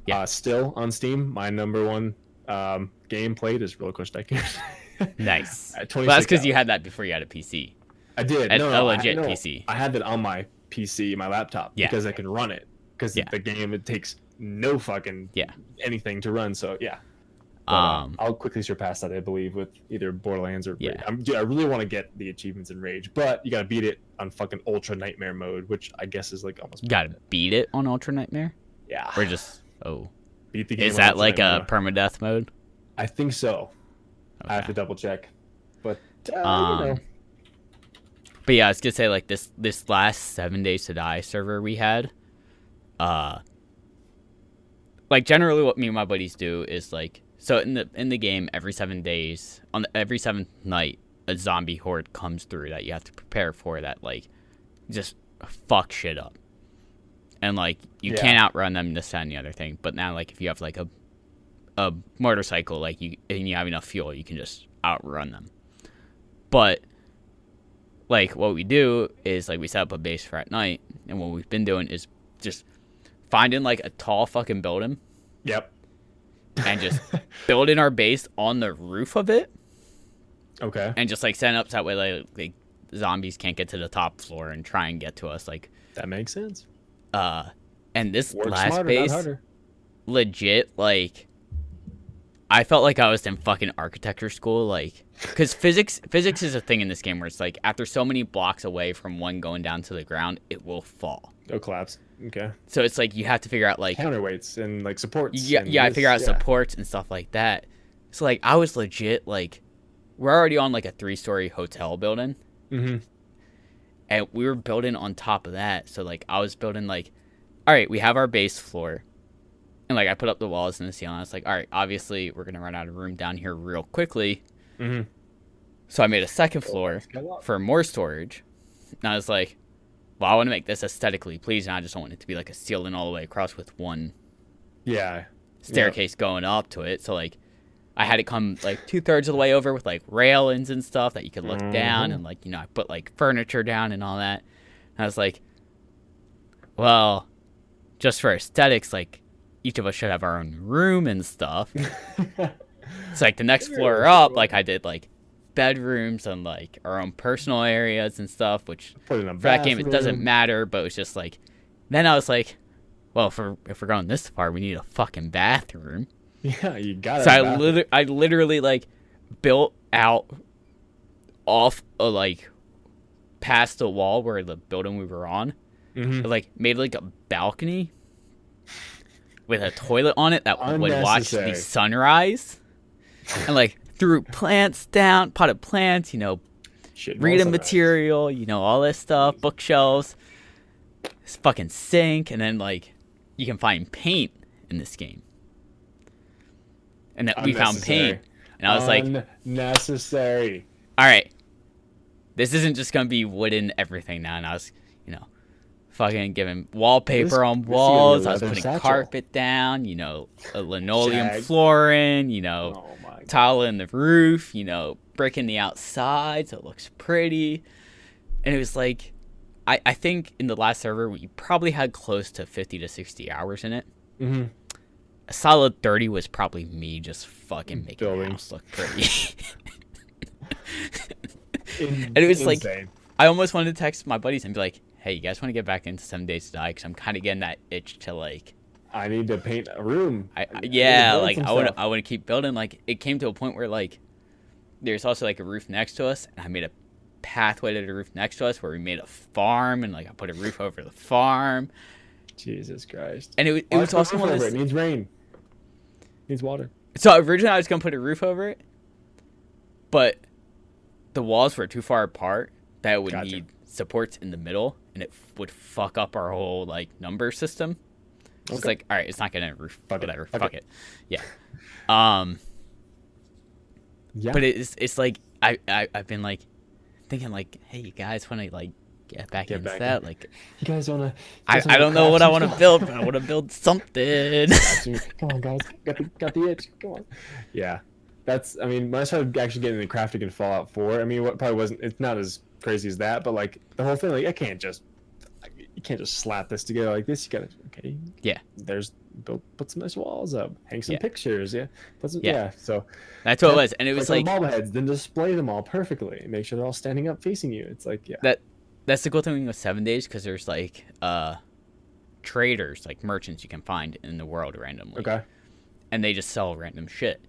Yeah. Still on Steam, my number one game played is Roller Coaster Tycoon. Nice. Well, that's because you had that before you had a PC. I did. A legit PC. I had that on my PC, my laptop, because I can run it. Because the game, it takes no fucking anything to run. So yeah. But, I'll quickly surpass that, I believe, with either Borderlands or Rage. I really want to get the achievements in Rage, but you gotta beat it on fucking Ultra Nightmare mode, which I guess is like almost. You gotta beat it on Ultra Nightmare. Yeah. Or just beat the game. Is that like a permadeath mode? I think so. Okay. I have to double check, but But yeah, I was gonna say like this last 7 Days to Die server we had, like generally what me and my buddies do is like, so in the game every 7 days on every 7th night a zombie horde comes through that you have to prepare for, that like just fuck shit up, and like you can't outrun them, this, that, and the other thing. But now like if you have like a motorcycle, like and you have enough fuel, you can just outrun them. But like what we do is like we set up a base for at night, and what we've been doing is just finding like a tall fucking building. Yep. And just building our base on the roof of it. Okay. And just like setting up so that way like zombies can't get to the top floor and try and get to us. Like that makes sense. And this Work last smarter, base, legit, like I felt like I was in fucking architecture school, like, because physics is a thing in this game where it's like after so many blocks away from one going down to the ground, it will fall. It'll collapse. Okay. So it's like you have to figure out like counterweights and like supports. Yeah, I figure out supports and stuff like that. So like I was legit like, we're already on like a 3-story hotel building, and we were building on top of that. So like I was building like, all right, we have our base floor. And, like, I put up the walls and the ceiling. I was like, all right, obviously, we're going to run out of room down here real quickly. So I made a second floor for more storage. And I was like, well, I want to make this aesthetically pleasing. I just don't want it to be, like, a ceiling all the way across with one staircase going up to it. So, like, I had it come, like, 2/3 of the way over with, like, railings and stuff that you could look down. And, like, I put, like, furniture down and all that. And I was like, well, just for aesthetics, like, each of us should have our own room and stuff. It's like the next floor up, like I did like bedrooms and like our own personal areas and stuff, which for that game it doesn't matter, but it was just like, then I was like, well, if we're going this far, we need a fucking bathroom. Yeah, you got it. So I literally like built out off like past the wall where the building we were on, like made like a balcony with a toilet on it that would watch the sunrise, and like threw plants down, potted plants, reading material, all this stuff, bookshelves, this fucking sink, and then like you can find paint in this game, and that we found paint, and I was like, unnecessary. All right, this isn't just gonna be wooden everything now, and I was, fucking giving wallpaper on walls. I was putting carpet down, a linoleum flooring, tile in the roof, brick in the outside so it looks pretty. And it was like, I think in the last server we probably had close to 50 to 60 hours in it. A solid 30 was probably me just fucking making the house look pretty. And it was insane. Like, I almost wanted to text my buddies and be like, hey, you guys want to get back into 7 Days to Die? Because I'm kind of getting that itch to, like, I need to paint a room. Yeah, like I want to keep building. Like it came to a point where like there's also like a roof next to us, and I made a pathway to the roof next to us where we made a farm, and like I put a roof over the farm. Jesus Christ! And it was also one of those. It needs rain. It needs water. So originally I was gonna put a roof over it, but the walls were too far apart that it would need supports in the middle, and it would fuck up our whole like number system. So it's like, all right, it's not getting a roof. Whatever. Fuck it. Yeah. Yeah. But it's like I've been like thinking like, hey, you guys want to like get back into that? Like, you guys wanna? I don't know what I want to build, but I want to build something. Come on, guys, got the itch. Come on. Yeah, that's. I mean, when I started actually getting into crafting in Fallout 4, I mean, what probably wasn't. It's not as crazy as that, but like the whole thing, like you can't just slap this together like this. You gotta Yeah. Put some nice walls up, hang some pictures. Yeah. So that's what it was, and it was like bobbleheads. Then display them all perfectly. Make sure they're all standing up facing you. It's like that's the cool thing with 7 days because there's like traders, like merchants you can find in the world randomly. Okay. And they just sell random shit.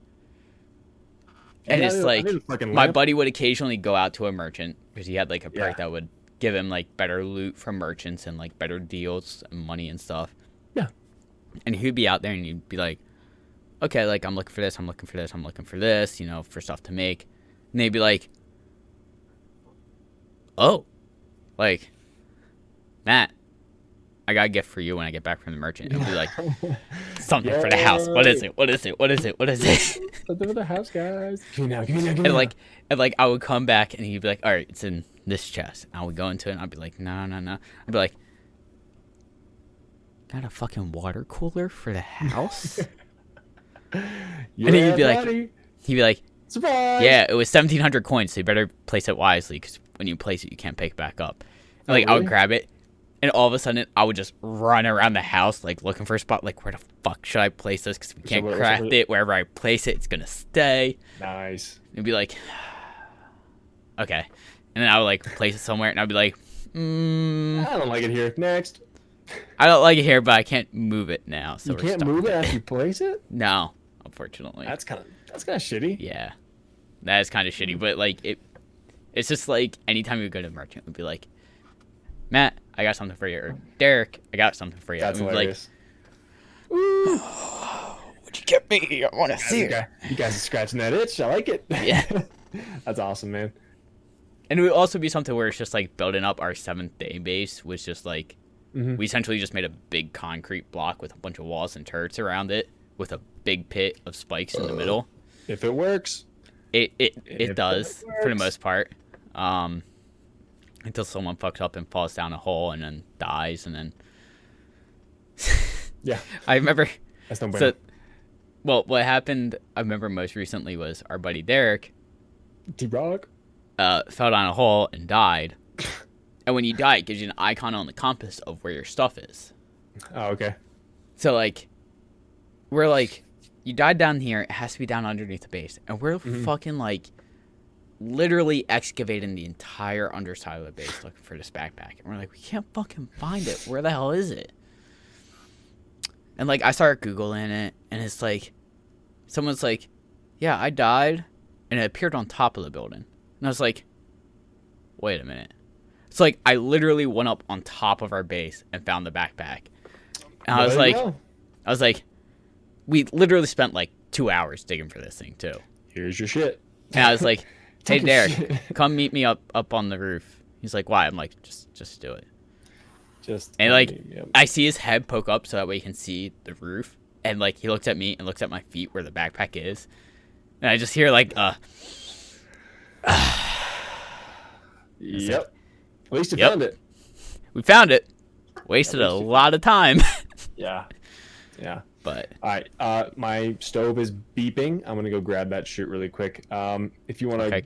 And it's like my buddy would occasionally go out to a merchant because he had like a perk that would give him like better loot from merchants and like better deals and money and stuff. Yeah. And he'd be out there and he'd be like, okay, like I'm looking for this, I'm looking for this, I'm looking for this, you know, for stuff to make. And they'd be like, oh, like, Matt, I got a gift for you when I get back from the merchant. It'll be like, something for the house. What is it? What is it? What is it? What is it? Something for the house, guys. Give me now. And like I would come back and he'd be like, all right, it's in this chest. And I would go into it and I'd be like, no. I'd be like, got a fucking water cooler for the house? And then he'd be like, surprise! Yeah, it was 1,700 coins, so you better place it wisely because when you place it, you can't pick back up. And like I would grab it, and all of a sudden I would just run around the house like looking for a spot. Like, where the fuck should I place this? Because we can't craft it. Wherever I place it, it's gonna stay. Nice. It'd be like, okay, and then I would like place it somewhere, and I'd be like, I don't like it here. Next. I don't like it here, but I can't move it now. So you can't move it after you place it? No, unfortunately. That's kind of shitty. Yeah, that is kind of shitty. But like it's just like anytime you go to a merchant, it would be like, Matt, I got something for you, or Derek, I got something for you. That's hilarious. Like, what'd you get me? I want to see it. You guys are scratching that itch. I like it. Yeah, that's awesome, man. And it would also be something where it's just like building up our 7th day base was just like. We essentially just made a big concrete block with a bunch of walls and turrets around it with a big pit of spikes in the middle. If it works. It does for the most part. Until someone fucks up and falls down a hole and then dies and then... Yeah. I remember... That's no bueno. Well, what happened, I remember most recently was our buddy Derek... D-Rock? Fell down a hole and died. And when you die, it gives you an icon on the compass of where your stuff is. Oh, okay. So, like, we're like, you died down here, it has to be down underneath the base. And we're fucking, like, literally excavating the entire underside of the base looking for this backpack. And we're like, we can't fucking find it. Where the hell is it? And, like, I started Googling it, and it's like, someone's like, yeah, I died, and it appeared on top of the building. And I was like, wait a minute. So, like, I literally went up on top of our base and found the backpack. And I was like, we literally spent, like, 2 hours digging for this thing, too. Here's your shit. And I was like, hey, Derek, come meet me up on the roof. He's like, why? I'm like, just do it. And, like, I see his head poke up so that way he can see the roof. And, like, he looks at me and looks at my feet where the backpack is. And I just hear, like, Yep. At least you found it. We found it. Wasted a lot of time. Yeah. But all right. My stove is beeping. I'm gonna go grab that shit really quick. If you want to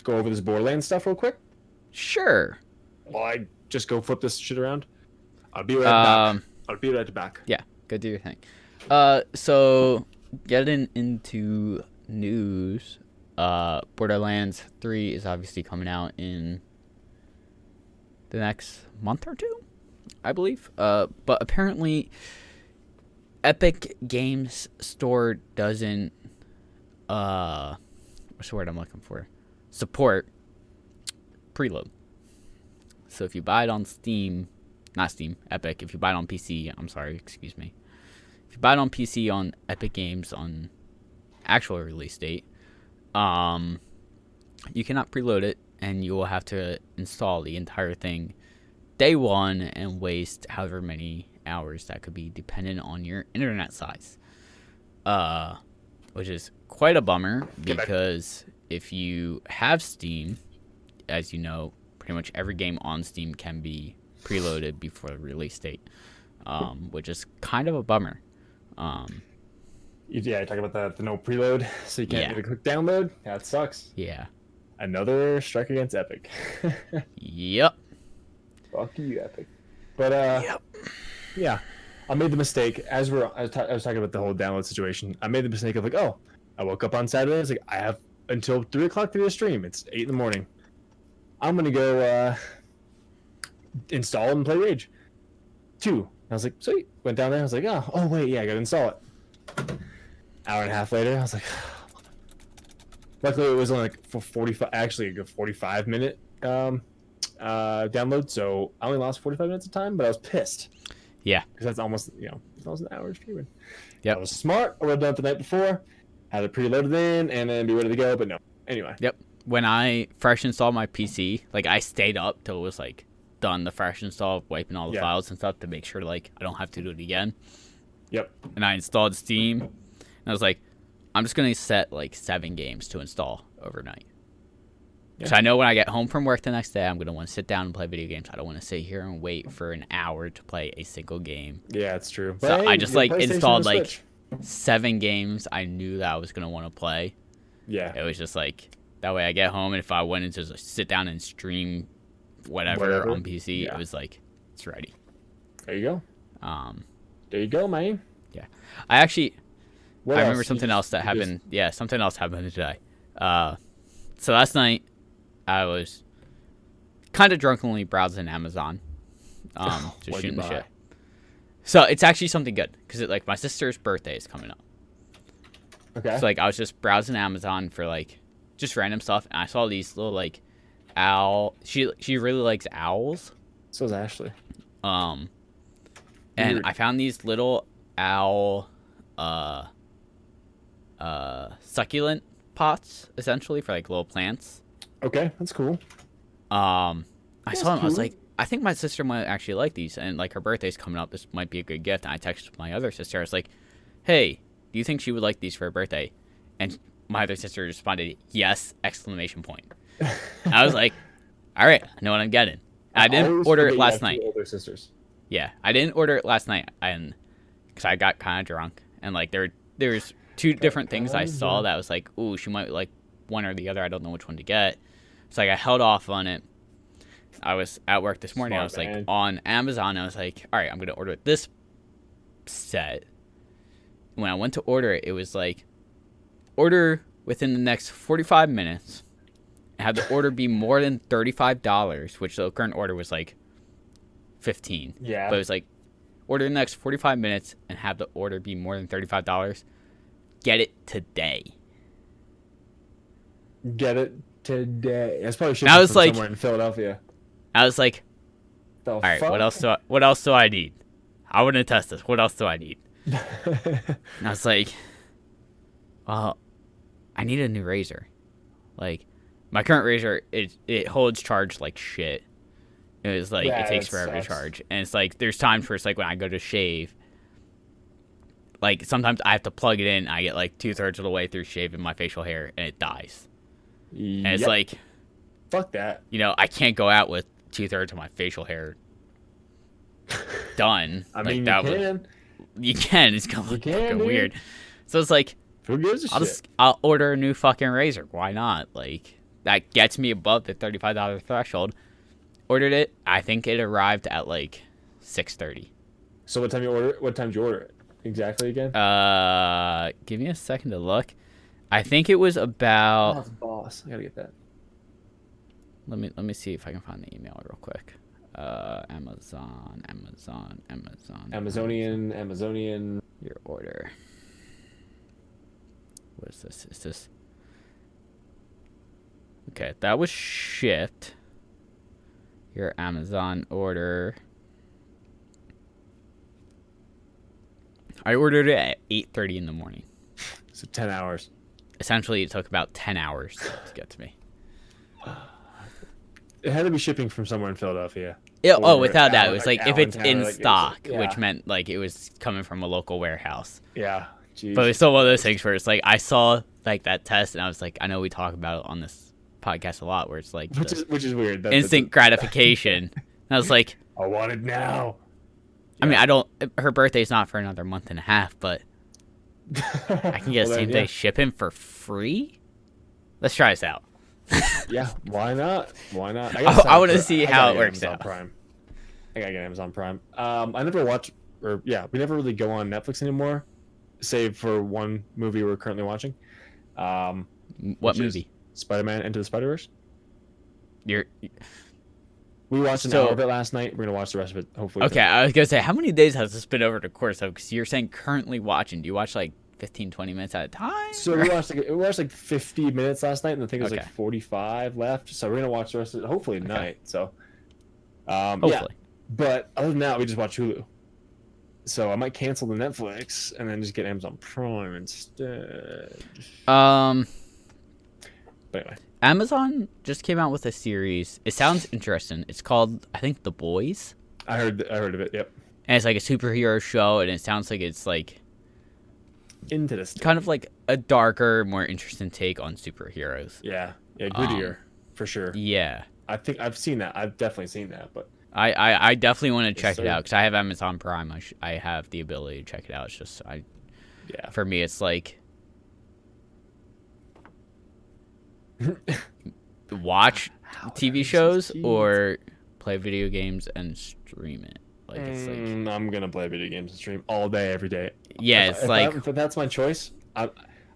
go over this Borderlands stuff real quick. Sure. While I just go flip this shit around. I'll be right back. Yeah. Go do your thing. So getting into news. Borderlands 3 is obviously coming out in the next month or two, I believe. But apparently, Epic Games Store doesn't what's the word I'm looking for? Support preload. So if you buy it on Steam, not Steam, Epic, if you buy it on PC, I'm sorry, excuse me. If you buy it on PC on Epic Games on actual release date, you cannot preload it, and you will have to install the entire thing day one and waste however many hours that could be dependent on your internet size. Which is quite a bummer because if you have Steam, as you know, pretty much every game on Steam can be preloaded before the release date, which is kind of a bummer. Yeah, you talk about the no preload, so you can't get a quick download. That sucks. Yeah. Another strike against Epic. Yep. Fuck you, Epic. But yeah, I made the mistake I was talking about the whole download situation. I made the mistake of like, oh, I woke up on Saturday. I was like, I have until 3 o'clock to do a stream. It's 8 in the morning. I'm gonna go install and play Rage 2. I was like, sweet. Went down there. I was like, oh wait, yeah, I gotta install it. Hour and a half later, I was like, luckily it was only like for 45, actually a good 45-minute download, so I only lost 45 minutes of time, but I was pissed. Yeah, because that's almost an hour of streaming. Yeah, I was smart. I would have done it the night before, had it preloaded in, and then be ready to go. But no. Anyway. Yep. When I fresh installed my PC, like I stayed up till it was like done the fresh install, wiping all the files and stuff to make sure like I don't have to do it again. Yep. And I installed Steam, and I was like, I'm just gonna set like 7 games to install overnight. Because I know when I get home from work the next day, I'm going to want to sit down and play video games. I don't want to sit here and wait for an hour to play a single game. Yeah, it's true. So I just like installed like 7 games I knew that I was going to want to play. Yeah. It was just like, that way I get home, and if I wanted to sit down and stream whatever. On PC, it was like, it's ready. There you go. There you go, man. Yeah. I remember something else that happened. Yeah, something else happened today. So last night, I was kind of drunkenly browsing Amazon, just shooting the shit. So it's actually something good because like my sister's birthday is coming up. Okay. So like I was just browsing Amazon for like just random stuff, and I saw these little like owl. She really likes owls. So is Ashley. And I found these little owl, succulent pots essentially for like little plants. Okay, that's cool. I saw them. I was like, I think my sister might actually like these, and like her birthday's coming up. This might be a good gift. And I texted my other sister. I was like, "Hey, do you think she would like these for her birthday?" And my other sister responded, "Yes!" Exclamation point. I was like, "All right, I know what I'm getting." I didn't order it last night. Older sisters. Yeah, I didn't order it last night, and because I got kind of drunk, and like there's 2 different things I saw that was like, "Ooh, she might like one or the other. I don't know which one to get." So like I held off on it. I was at work this morning. I was like on Amazon. I was like, all right, I'm gonna order this set. When I went to order it, it was like, order within the next 45 minutes. And have the order be more than $35, which the current order was like $15. Yeah. But it was like, order in the next 45 minutes and have the order be more than $35. Get it today. Get it today. That's probably shipping from somewhere in Philadelphia. I was like, all right, what else do I need? I want to test this. What else do I need? And I was like, well, I need a new razor. Like, my current razor, it holds charge like shit. It was like, it takes forever to charge. And it's like, there's times where it's like when I go to shave, like sometimes I have to plug it in. I get like 2/3 of the way through shaving my facial hair and it dies. And it's like, fuck that. You know, I can't go out with 2/3 of my facial hair done. I mean, like, you can. It's kind of fucking weird. So it's like, who gives a shit? I'll order a new fucking razor. Why not? Like, that gets me above the $35 threshold. Ordered it. I think it arrived at like 6:30. So what time you order it? What time did you order it exactly again? Give me a second to look. I think it was about. Oh, it's boss. I gotta get that. Let me see if I can find the email real quick. Amazon. Amazonian. Your order. What is this? Is this? Okay, that was shipped. Your Amazon order. I ordered it at 8:30 in the morning. So 10 hours. Essentially, it took about 10 hours to get to me. It had to be shipping from somewhere in Philadelphia. Without that, it was like if it's in stock, yeah. which meant like it was coming from a local warehouse. Yeah. Jeez. But it's still one of those things where it's like I saw like that test and I was like, I know we talk about it on this podcast a lot, where it's like which is weird. Instant gratification. And I was like, I want it now. I mean, I don't. Her birthday's not for another month and a half, but I can get a same day shipping for free. Let's try this out. Yeah, why not? I want to see how it works out. Prime. I gotta get Amazon Prime. I never watch, we never really go on Netflix anymore, save for one movie we're currently watching. What movie? Spider-Man Into the Spider-Verse. We watched an hour of it last night. We're gonna watch the rest of it hopefully. Okay, I was gonna say, how many days has this been over the course of? Because you're saying currently watching. Do you watch like 15, 20 minutes at a time? So we watched like 50 minutes last night, and I think it was like 45 left. So we're gonna watch the rest of it hopefully tonight. So, hopefully. Yeah. But other than that, we just watch Hulu. So I might cancel the Netflix and then just get Amazon Prime instead. But anyway, Amazon just came out with a series. It sounds interesting. It's called, I think, The Boys. I heard of it. Yep. And it's like a superhero show, and it sounds like it's like into this kind of like a darker, more interesting take on superheroes. Yeah, grittier for sure. Yeah, I think I've seen that. I've definitely seen that, but I definitely want to check it out because I have Amazon Prime. I have the ability to check it out. It's just for me, it's like watch TV shows or play video games and stream it. Like it's like I'm gonna play video games and stream all day, every day. Yeah, if that's my choice. I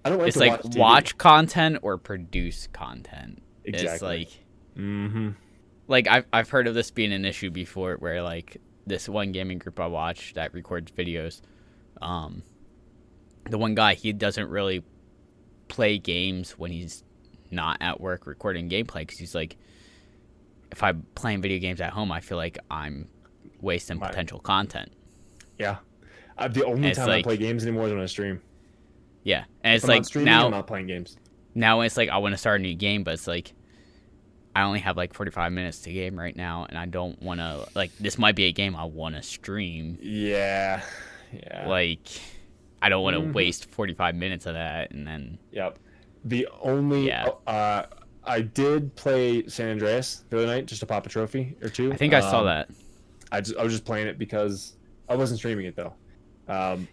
don't like. It's to like watch content or produce content. Exactly. It's like, like I've heard of this being an issue before, where like this one gaming group I watch that records videos, the one guy, he doesn't really play games when he's not at work recording gameplay, because he's like, if I'm playing video games at home, I feel like I'm wasting potential content. Yeah, the only time I play games anymore is when I stream. Yeah, and it's like now I'm not playing games. Now it's like I want to start a new game, but it's like I only have like 45 minutes to game right now, and I don't want to, like, this might be a game I want to stream. Yeah. Like, I don't want to waste 45 minutes of that, and then. Yep. The only I did play San Andreas the other night just to pop a trophy or two. I think I saw that. I was just playing it because I wasn't streaming it though.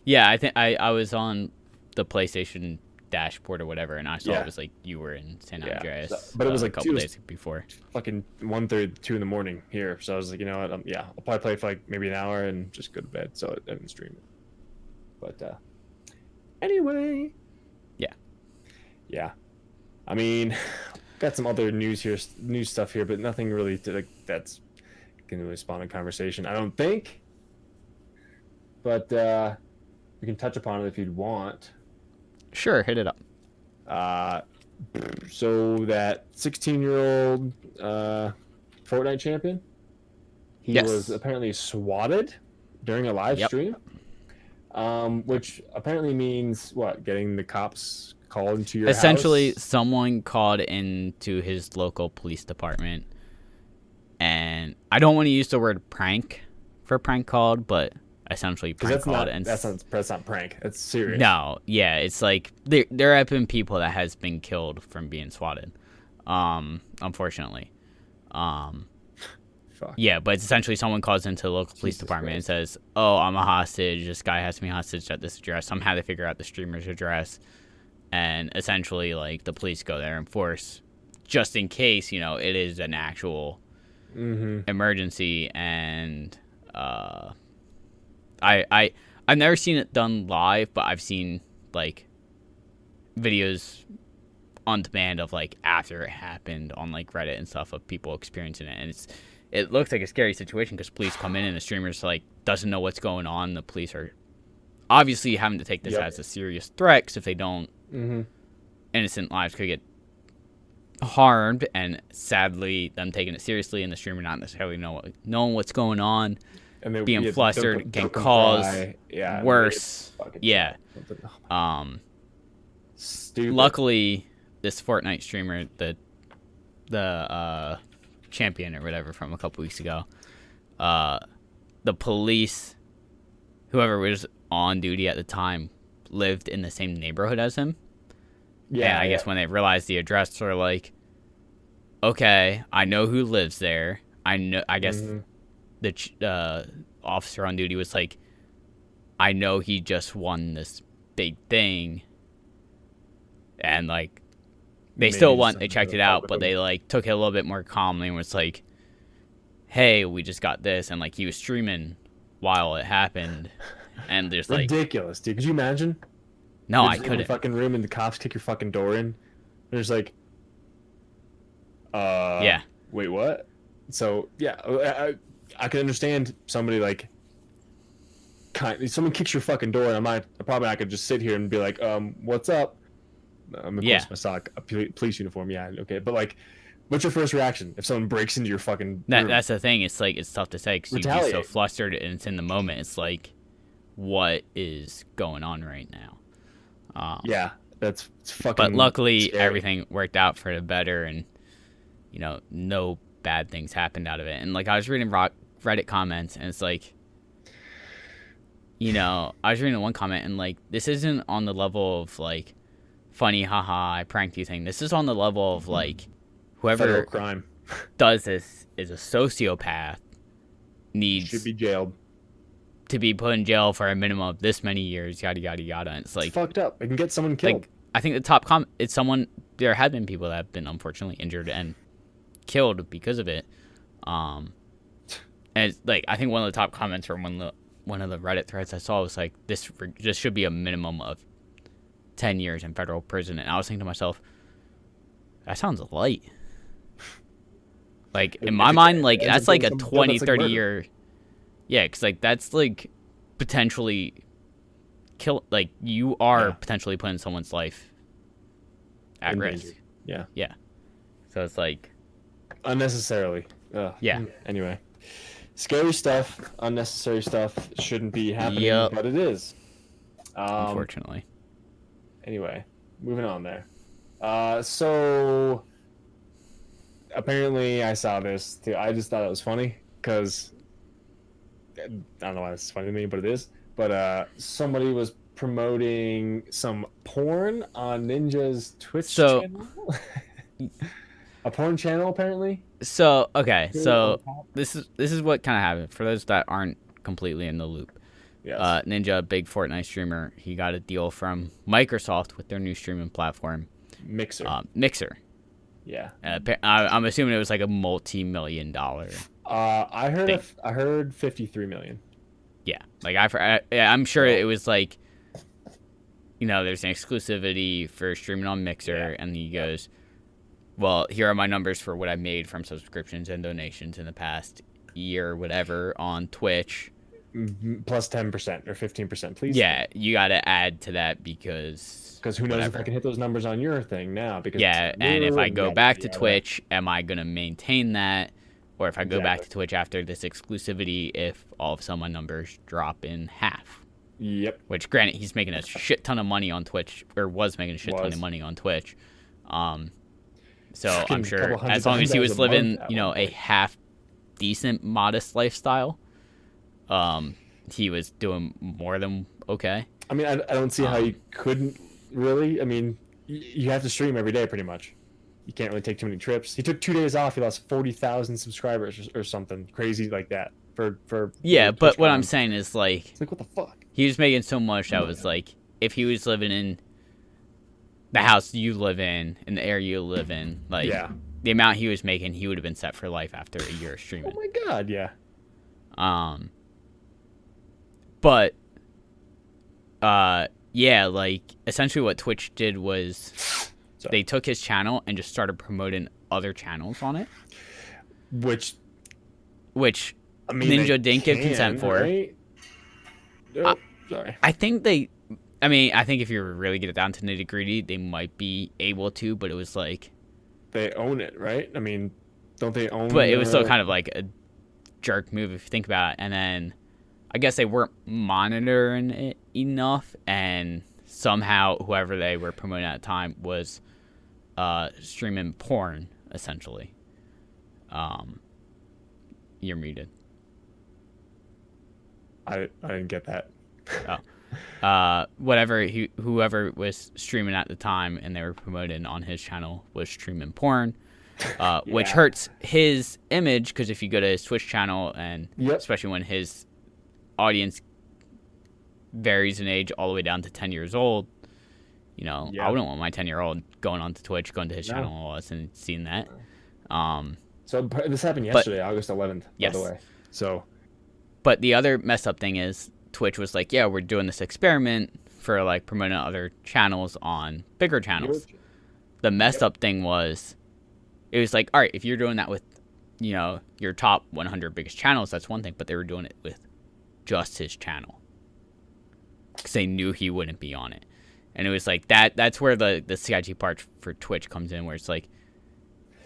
Yeah, I think I was on the PlayStation dashboard or whatever, and I saw it was like you were in San Andreas. But it was like a couple days before. Fucking 1:30, 2 in the morning here. So I was like, you know what? I'll probably play for like maybe an hour and just go to bed. So I didn't stream it. But anyway. Yeah. I mean, got some other news stuff here, but nothing really that's going to really spawn a conversation, I don't think. But we can touch upon it if you'd want. Sure, hit it up. So that 16-year-old Fortnite champion, he was apparently swatted during a live stream, which apparently means what? Getting the cops called into your Essentially, house? Someone called into his local police department, and I don't want to use the word prank for prank called, but essentially prank called. That's not prank. That's serious. No, yeah, it's like there have been people that has been killed from being swatted, unfortunately. Fuck. Yeah, but it's essentially someone calls into the local police department and says, "Oh, I'm a hostage. This guy has me hostage at this address." Somehow they figure out the streamer's address, and essentially, like, the police go there and force, just in case, you know, it is an actual emergency. And I've never seen it done live, but I've seen like videos on demand of like after it happened on like Reddit and stuff of people experiencing it, and it looks like a scary situation because police come in and the streamer's like doesn't know what's going on. The police are obviously having to take this as a serious threat because if they don't, innocent lives could get harmed, and sadly them taking it seriously and the streamer not necessarily knowing what's going on and being flustered can cause worse. Stupid. Luckily this Fortnite streamer, the champion or whatever from a couple weeks ago, the police, whoever was on duty at the time, lived in the same neighborhood as him. And I guess when they realized the address, they're like, okay, I know who lives there. I guess the officer on duty was like, I know he just won this big thing. And like, they checked it out, but they like took it a little bit more calmly and was like, hey, we just got this. And like, he was streaming while it happened. And there's like, ridiculous, dude. Could you imagine? No, You're I in couldn't. the fucking room and the cops kick your fucking door in. There's like, wait, what? So yeah, I can understand somebody like, someone kicks your fucking door, and I could just sit here and be like, what's up? I'm gonna post my sock, a police uniform. Yeah, okay, but like, what's your first reaction if someone breaks into your fucking room? That's the thing. It's like, it's tough to say because you'd be so flustered and it's in the moment. It's like, what is going on right now? It's fucking. But luckily, scary. everything worked out for the better, and no bad things happened out of it. And like, I was reading Reddit comments, and it's like, I was reading one comment, and like, this isn't on the level of like, funny, haha, I pranked you thing. This is on the level of like, whoever federal crime does this is a sociopath, should be jailed. To be put in jail for a minimum of this many years, yada yada yada. And it's like, it's fucked up. It can get someone killed. Like, I think the top comment, it's someone. There have been people that have been unfortunately injured and killed because of it. And it's like, I think one of the top comments from one of the Reddit threads I saw was like, this should be a minimum of 10 years in federal prison. And I was thinking to myself, that sounds light. Like, in my mind, like, that's like a 20, 30 year. Yeah, because, like, that's, like, potentially you are potentially putting someone's life at in risk. danger. Yeah. Yeah. So it's, like... unnecessarily. Ugh. Yeah. Anyway. Scary stuff, unnecessary stuff shouldn't be happening, but it is. Unfortunately. Anyway, moving on there. So, apparently I saw this, too. I just thought it was funny, because... I don't know why this is funny to me, but it is. But somebody was promoting some porn on Ninja's Twitch channel. A porn channel, apparently. So okay, so this is what kind of happened for those that aren't completely in the loop. Yes. Ninja, a big Fortnite streamer, he got a deal from Microsoft with their new streaming platform, Mixer. Mixer. Yeah. I'm assuming it was like a multi-million-dollar. I heard 53 million. Yeah, like I'm sure it was like, there's an exclusivity for streaming on Mixer, and he goes, well, here are my numbers for what I made from subscriptions and donations in the past year or whatever on Twitch. Plus 10% or 15%, please. Yeah, you got to add to that because who knows if I can hit those numbers on your thing now? Because and if I go back to Twitch, am I going to maintain that? Or if I go back to Twitch after this exclusivity, if all of a sudden my numbers drop in half. Yep. Which, granted, he's making a shit ton of money on Twitch, or was making a shit ton of money on Twitch. So I'm sure as long as he was living, a half decent, modest lifestyle, he was doing more than okay. I mean, I don't see how you couldn't really. I mean, you have to stream every day pretty much. You can't really take too many trips. He took 2 days off. He lost 40,000 subscribers or something crazy like that. But what I'm saying is like, it's like, what the fuck? He was making so much that was like, if he was living in the house you live in the area you live in, like the amount he was making, he would have been set for life after a year of streaming. Oh my god, yeah. But like essentially what Twitch did was they took his channel and just started promoting other channels on it. Which which I mean, Ninja didn't give consent for. Right? Oh, sorry. I think they. I mean, I think if you really get it down to nitty gritty, they might be able to, but it was like. They own it, right? I mean, don't they own? But it was still kind of like a jerk move if you think about it. And then, I guess they weren't monitoring it enough, and somehow whoever they were promoting at the time was streaming porn essentially. You're muted. I didn't get that. Whoever was streaming at the time and they were promoting on his channel was streaming porn, which hurts his image because if you go to his Twitch channel and especially when his audience varies in age all the way down to 10 years old, I wouldn't want my 10-year-old going onto Twitch, going to his channel and all this and seeing that. So this happened yesterday, August 11th, by the way. So, but the other messed up thing is Twitch was like, yeah, we're doing this experiment for like promoting other channels on bigger channels. The messed up thing was, it was like, all right, if you're doing that with, your top 100 biggest channels, that's one thing, but they were doing it with just his channel because they knew he wouldn't be on it. And it was like that's where the sketchy part for Twitch comes in, where it's like,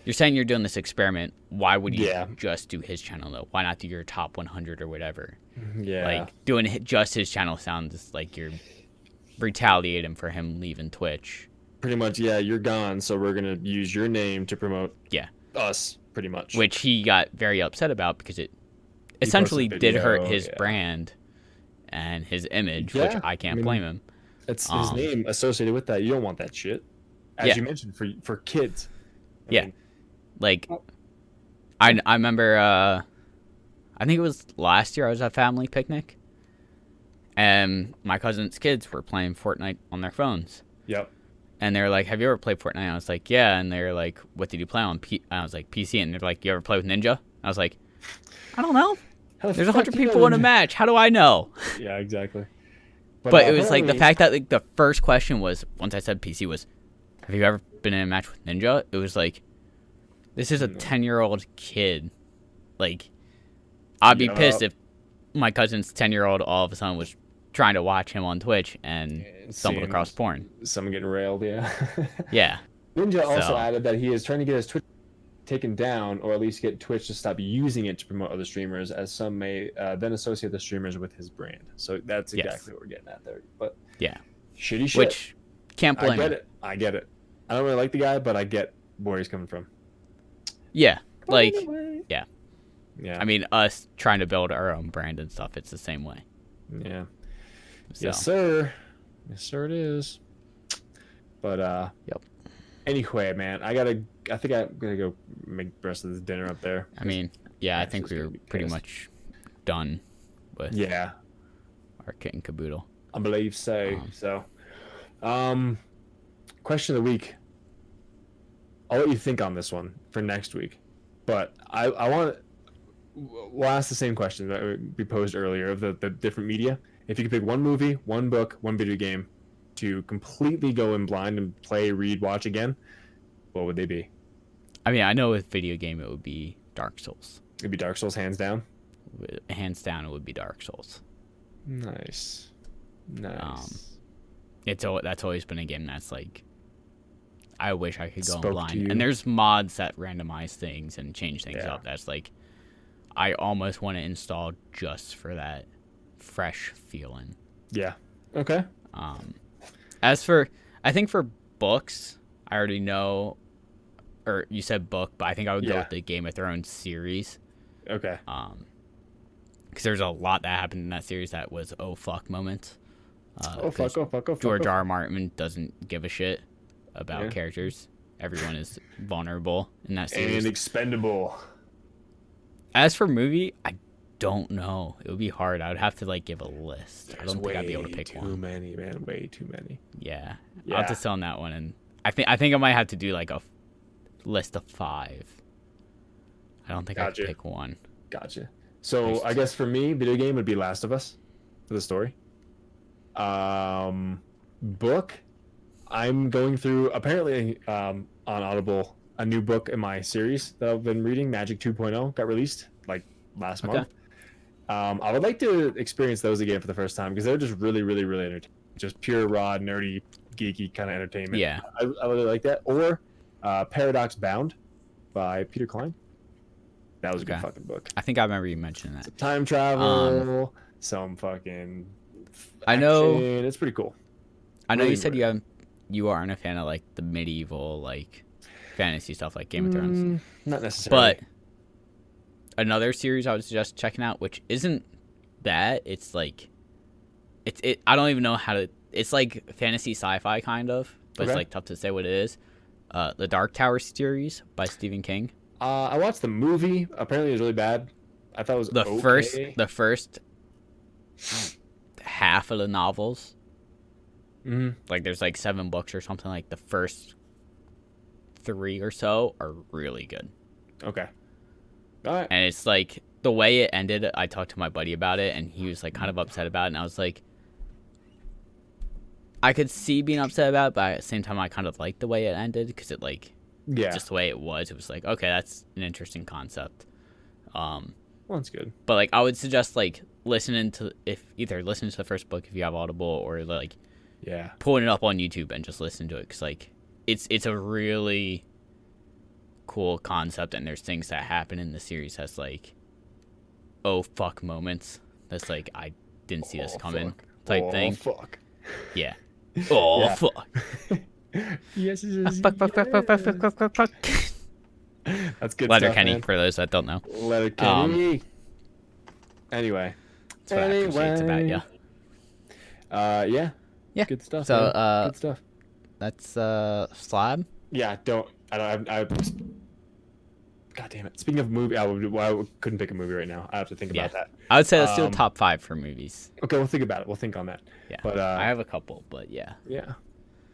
you're saying you're doing this experiment. Why would you just do his channel, though? Why not do your top 100 or whatever? Yeah. Like, doing just his channel sounds like you're retaliating for him leaving Twitch. Pretty much, yeah, you're gone, so we're going to use your name to promote us, pretty much. Which he got very upset about because it essentially did hurt his brand and his image, which I can't blame him. It's his name associated with that. You don't want that shit. As you mentioned, for kids. I mean, like, I remember, I think it was last year I was at a family picnic, and my cousin's kids were playing Fortnite on their phones. Yep. And they were like, have you ever played Fortnite? I was like, yeah. And they were like, what did you play on? I was like, PC. And they're like, you ever play with Ninja? I was like, I don't know. There's 100 people in a match. How do I know? Yeah, exactly. But it was like the fact that like, the first question was, once I said PC, was, have you ever been in a match with Ninja? It was like, this is a 10-year-old kid. Like, I'd be pissed if my cousin's 10-year-old all of a sudden was trying to watch him on Twitch and stumbled across porn. Someone getting railed, yeah. Yeah. Ninja also added that he is trying to get his Twitch taken down, or at least get Twitch to stop using it to promote other streamers, as some may then associate the streamers with his brand. So that's exactly what we're getting at there. But shitty shit. Which can't blame him. I get it. I don't really like the guy, but I get where he's coming from. Yeah. Like, yeah. I mean, us trying to build our own brand and stuff, it's the same way. Yeah. So. Yes, sir. Yes, sir, it is. But, anyway, man, I think I'm going to go make the rest of this dinner up there. I mean, I think we were pretty much done with our kit and caboodle. I believe so. Question of the week. I'll let you think on this one for next week. But we'll ask the same question that we posed earlier of the different media. If you could pick one movie, one book, one video game to completely go in blind and play, read, watch again, what would they be? I mean, I know with video game it would be Dark Souls. It would be Dark Souls, hands down? Hands down, it would be Dark Souls. Nice. That's always been a game that's like, I wish I could go in blind. And there's mods that randomize things and change things up. That's like, I almost want to install just for that fresh feeling. Yeah. Okay. As for, I think for books, I already know, or you said book, but I think I would go with the Game of Thrones series. Okay. Because there's a lot that happened in that series that was oh fuck moments. Fuck. George R. R. Martin doesn't give a shit about characters. Everyone is vulnerable in that series. And expendable. As for movie, I don't know. It would be hard. I would have to like give a list. I don't think I'd be able to pick one. Too many, man. Way too many. Yeah. I'll have to sit on that one, and I think I might have to do like a list of 5. I don't think I could pick one. Gotcha. So I guess for me, video game would be Last of Us for the story. Book, I'm going through apparently on Audible a new book in my series that I've been reading. Magic 2.0 got released like last Okay. month. I would like to experience those again for the first time because they're just really, really, really entertaining. Just pure, raw, nerdy, geeky kind of entertainment. Yeah. I really like that. Or Paradox Bound by Peter Klein. That was a good Okay. fucking book. I think I remember you mentioning that. Some time travel, some fucking I know. action. It's pretty cool. I know Really you said good. you aren't a fan of like the medieval like fantasy stuff like Game of Thrones. Not necessarily. But another series I would suggest checking out, which isn't bad. It's like it. I don't even know how to. It's like fantasy sci-fi kind of, but Okay. it's like tough to say what it is. The Dark Tower series by Stephen King. I watched the movie. Apparently, it was really bad. I thought it was The okay. first half of the novels. Mhm. Like there's like 7 books or something. Like the first 3 or so are really good. Okay. All right. And it's like the way it ended, I talked to my buddy about it and he was like kind of upset about it, and I was like, I could see being upset about it, but at the same time I kind of liked the way it ended because it like Yeah. just the way it was like, okay, that's an interesting concept. Well, that's good. But like I would suggest like listening to the first book if you have Audible, or like Yeah. pulling it up on YouTube and just listen to it, because like it's a really cool concept, and there's things that happen in the series that's like, oh fuck moments that's like I didn't see this coming fuck. type thing. Fuck. Yeah. Oh Yeah. fuck. Yes. Yes. Fuck. That's good Letterkenny, stuff, for those that don't know. man. Letterkenny. Anyway. That's what I appreciate about you. Yeah. Yeah. Good stuff. So, man. Good stuff. That's Slab. Yeah. I God damn it. Speaking of movie, I couldn't pick a movie right now. I have to think about that. I would say let's do a top 5 for movies. Okay, we'll think about it. We'll think on that. Yeah. But I have a couple, but yeah. yeah.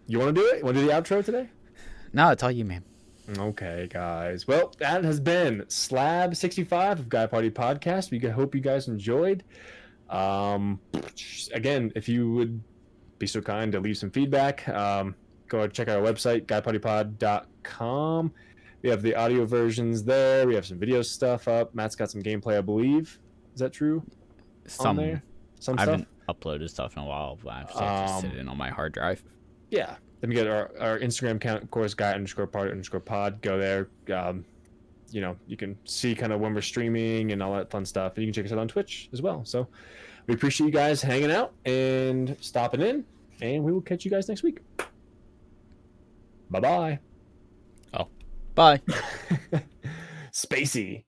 You want to do it? You want to do the outro today? No, it's all you, man. Okay, guys. Well, that has been Slab 65 of Guy Party Podcast. We hope you guys enjoyed. Again, if you would be so kind to leave some feedback, go check out our website, guypartypod.com. We have the audio versions there. We have some video stuff up. Matt's got some gameplay, I believe. Is that true? On there? Some I stuff? haven't uploaded stuff in a while, but I've just sit in on my hard drive. Yeah. Then we get our Instagram account, of course, guy_party_pod. Go there. You know, you can see kind of when we're streaming and all that fun stuff. And you can check us out on Twitch as well. So we appreciate you guys hanging out and stopping in. And we will catch you guys next week. Bye-bye. Oh, bye. Spacey.